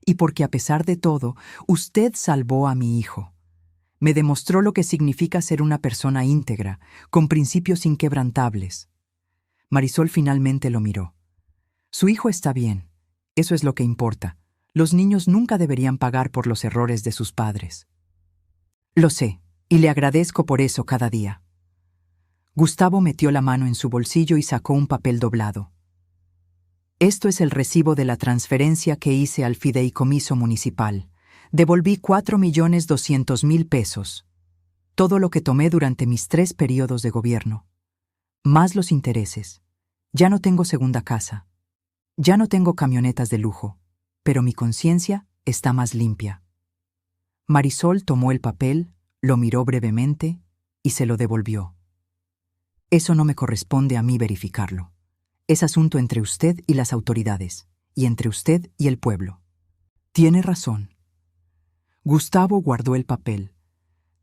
Speaker 1: y porque a pesar de todo, usted salvó a mi hijo. Me demostró lo que significa ser una persona íntegra, con principios inquebrantables. Marisol finalmente lo miró. Su hijo está bien. Eso es lo que importa. Los niños nunca deberían pagar por los errores de sus padres. Lo sé, y le agradezco por eso cada día. Gustavo metió la mano en su bolsillo y sacó un papel doblado. Esto es el recibo de la transferencia que hice al fideicomiso municipal. Devolví 4.200.000 pesos. Todo lo que tomé durante mis 3 periodos de gobierno. Más los intereses. Ya no tengo segunda casa. Ya no tengo camionetas de lujo. Pero mi conciencia está más limpia. Marisol tomó el papel, lo miró brevemente y se lo devolvió. Eso no me corresponde a mí verificarlo. Es asunto entre usted y las autoridades, y entre usted y el pueblo. Tiene razón. Gustavo guardó el papel.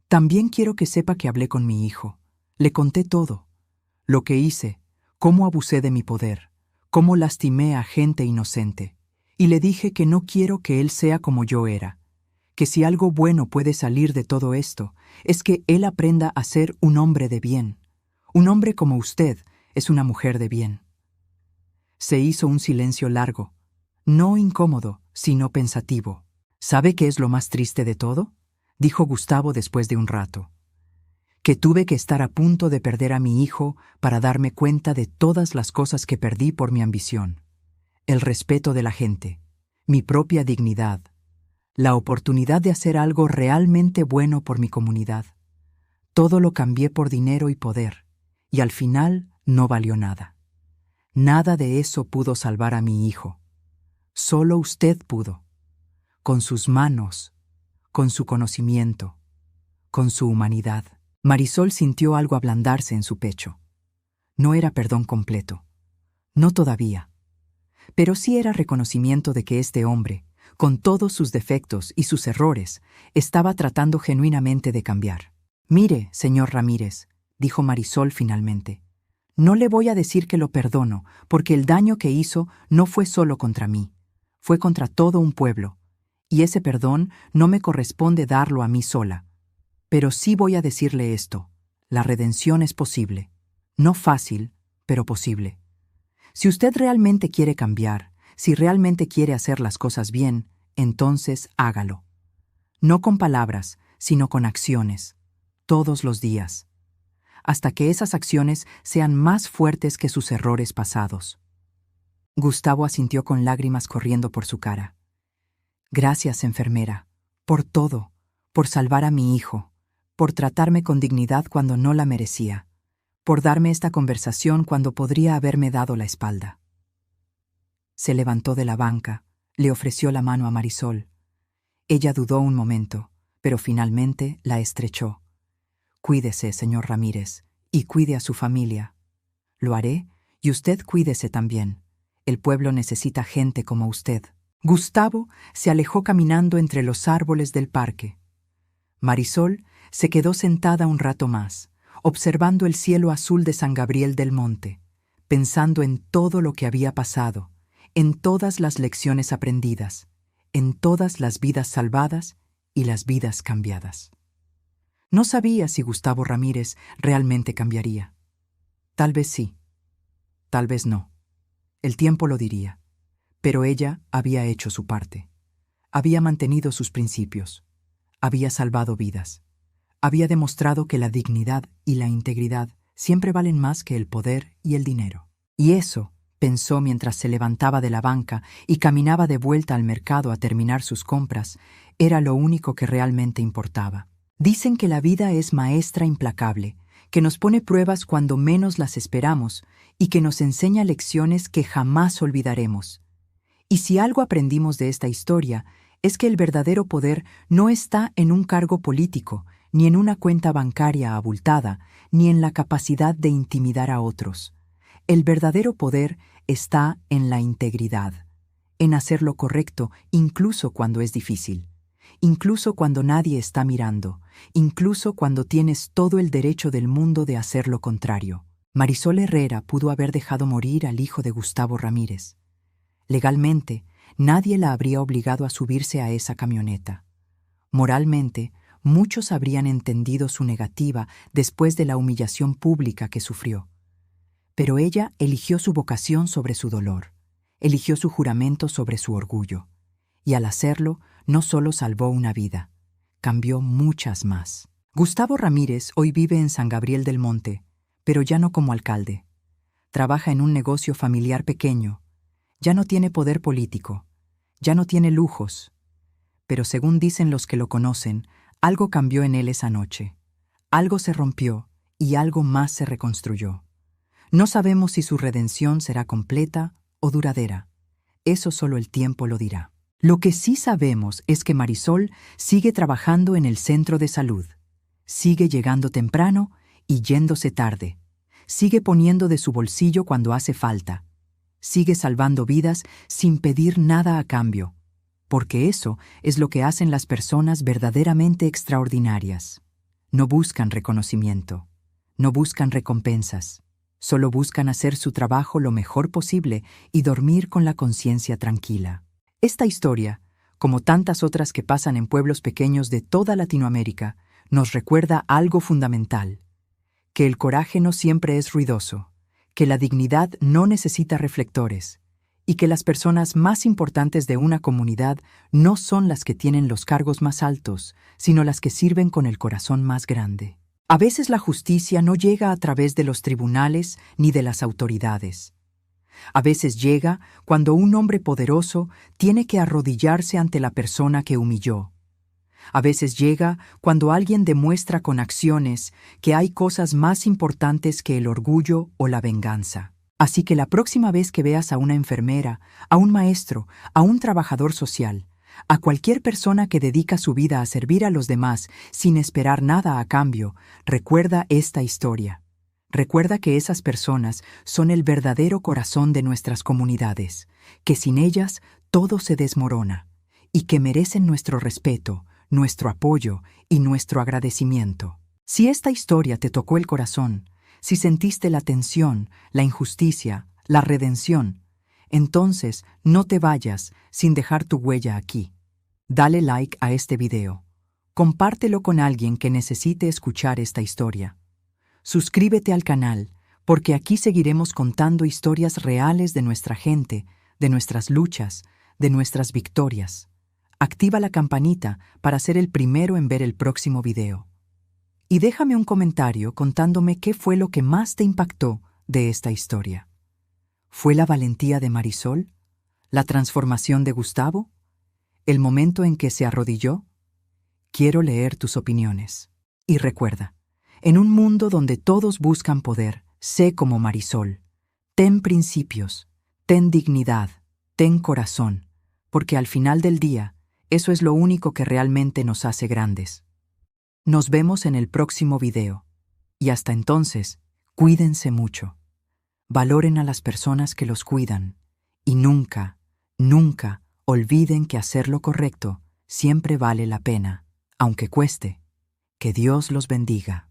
Speaker 1: También quiero que sepa que hablé con mi hijo. Le conté todo. Lo que hice, cómo abusé de mi poder, cómo lastimé a gente inocente. Y le dije que no quiero que él sea como yo era. Que si algo bueno puede salir de todo esto, es que él aprenda a ser un hombre de bien. Un hombre como usted es una mujer de bien. Se hizo un silencio largo, no incómodo, sino pensativo. ¿Sabe qué es lo más triste de todo?, dijo Gustavo después de un rato. Que tuve que estar a punto de perder a mi hijo para darme cuenta de todas las cosas que perdí por mi ambición. El respeto de la gente, mi propia dignidad, la oportunidad de hacer algo realmente bueno por mi comunidad. Todo lo cambié por dinero y poder, y al final no valió nada. Nada de eso pudo salvar a mi hijo. Solo usted pudo, con sus manos, con su conocimiento, con su humanidad. Marisol sintió algo ablandarse en su pecho. No era perdón completo, no todavía, pero sí era reconocimiento de que este hombre, con todos sus defectos y sus errores, estaba tratando genuinamente de cambiar. Mire, señor Ramírez, dijo Marisol finalmente, no le voy a decir que lo perdono, porque el daño que hizo no fue solo contra mí, fue contra todo un pueblo, y ese perdón no me corresponde darlo a mí sola. Pero sí voy a decirle esto, la redención es posible, no fácil, pero posible. Si usted realmente quiere cambiar, si realmente quiere hacer las cosas bien, entonces hágalo. No con palabras, sino con acciones, todos los días, hasta que esas acciones sean más fuertes que sus errores pasados. Gustavo asintió con lágrimas corriendo por su cara. Gracias, enfermera, por todo, por salvar a mi hijo, por tratarme con dignidad cuando no la merecía, por darme esta conversación cuando podría haberme dado la espalda. Se levantó de la banca, le ofreció la mano a Marisol. Ella dudó un momento, pero finalmente la estrechó. Cuídese, señor Ramírez, y cuide a su familia. Lo haré, y usted cuídese también. El pueblo necesita gente como usted. Gustavo se alejó caminando entre los árboles del parque. Marisol se quedó sentada un rato más, observando el cielo azul de San Gabriel del Monte, pensando en todo lo que había pasado, en todas las lecciones aprendidas, en todas las vidas salvadas y las vidas cambiadas. No sabía si Gustavo Ramírez realmente cambiaría. Tal vez sí, tal vez no. El tiempo lo diría. Pero ella había hecho su parte. Había mantenido sus principios. Había salvado vidas. Había demostrado que la dignidad y la integridad siempre valen más que el poder y el dinero. Y eso, pensó mientras se levantaba de la banca y caminaba de vuelta al mercado a terminar sus compras, era lo único que realmente importaba. Dicen que la vida es maestra implacable, que nos pone pruebas cuando menos las esperamos y que nos enseña lecciones que jamás olvidaremos. Y si algo aprendimos de esta historia, es que el verdadero poder no está en un cargo político, ni en una cuenta bancaria abultada, ni en la capacidad de intimidar a otros. El verdadero poder está en la integridad, en hacer lo correcto incluso cuando es difícil, incluso cuando nadie está mirando, incluso cuando tienes todo el derecho del mundo de hacer lo contrario. Marisol Herrera pudo haber dejado morir al hijo de Gustavo Ramírez. Legalmente, nadie la habría obligado a subirse a esa camioneta. Moralmente, muchos habrían entendido su negativa después de la humillación pública que sufrió. Pero ella eligió su vocación sobre su dolor, eligió su juramento sobre su orgullo, y al hacerlo no solo salvó una vida, cambió muchas más. Gustavo Ramírez hoy vive en San Gabriel del Monte, pero ya no como alcalde. Trabaja en un negocio familiar pequeño, ya no tiene poder político, ya no tiene lujos. Pero según dicen los que lo conocen, algo cambió en él esa noche. Algo se rompió y algo más se reconstruyó. No sabemos si su redención será completa o duradera. Eso solo el tiempo lo dirá. Lo que sí sabemos es que Marisol sigue trabajando en el centro de salud. Sigue llegando temprano y yéndose tarde. Sigue poniendo de su bolsillo cuando hace falta. Sigue salvando vidas sin pedir nada a cambio, porque eso es lo que hacen las personas verdaderamente extraordinarias. No buscan reconocimiento, no buscan recompensas, solo buscan hacer su trabajo lo mejor posible y dormir con la conciencia tranquila. Esta historia, como tantas otras que pasan en pueblos pequeños de toda Latinoamérica, nos recuerda algo fundamental: que el coraje no siempre es ruidoso, que la dignidad no necesita reflectores, y que las personas más importantes de una comunidad no son las que tienen los cargos más altos, sino las que sirven con el corazón más grande. A veces la justicia no llega a través de los tribunales ni de las autoridades. A veces llega cuando un hombre poderoso tiene que arrodillarse ante la persona que humilló. A veces llega cuando alguien demuestra con acciones que hay cosas más importantes que el orgullo o la venganza. Así que la próxima vez que veas a una enfermera, a un maestro, a un trabajador social, a cualquier persona que dedica su vida a servir a los demás sin esperar nada a cambio, recuerda esta historia. Recuerda que esas personas son el verdadero corazón de nuestras comunidades, que sin ellas todo se desmorona, y que merecen nuestro respeto, nuestro apoyo y nuestro agradecimiento. Si esta historia te tocó el corazón, si sentiste la tensión, la injusticia, la redención, entonces no te vayas sin dejar tu huella aquí. Dale like a este video. Compártelo con alguien que necesite escuchar esta historia. Suscríbete al canal, porque aquí seguiremos contando historias reales de nuestra gente, de nuestras luchas, de nuestras victorias. Activa la campanita para ser el primero en ver el próximo video. Y déjame un comentario contándome qué fue lo que más te impactó de esta historia. ¿Fue la valentía de Marisol? ¿La transformación de Gustavo? ¿El momento en que se arrodilló? Quiero leer tus opiniones. Y recuerda, en un mundo donde todos buscan poder, sé como Marisol. Ten principios, ten dignidad, ten corazón, porque al final del día, eso es lo único que realmente nos hace grandes. Nos vemos en el próximo video. Y hasta entonces, cuídense mucho. Valoren a las personas que los cuidan. Y nunca, nunca olviden que hacer lo correcto siempre vale la pena, aunque cueste. Que Dios los bendiga.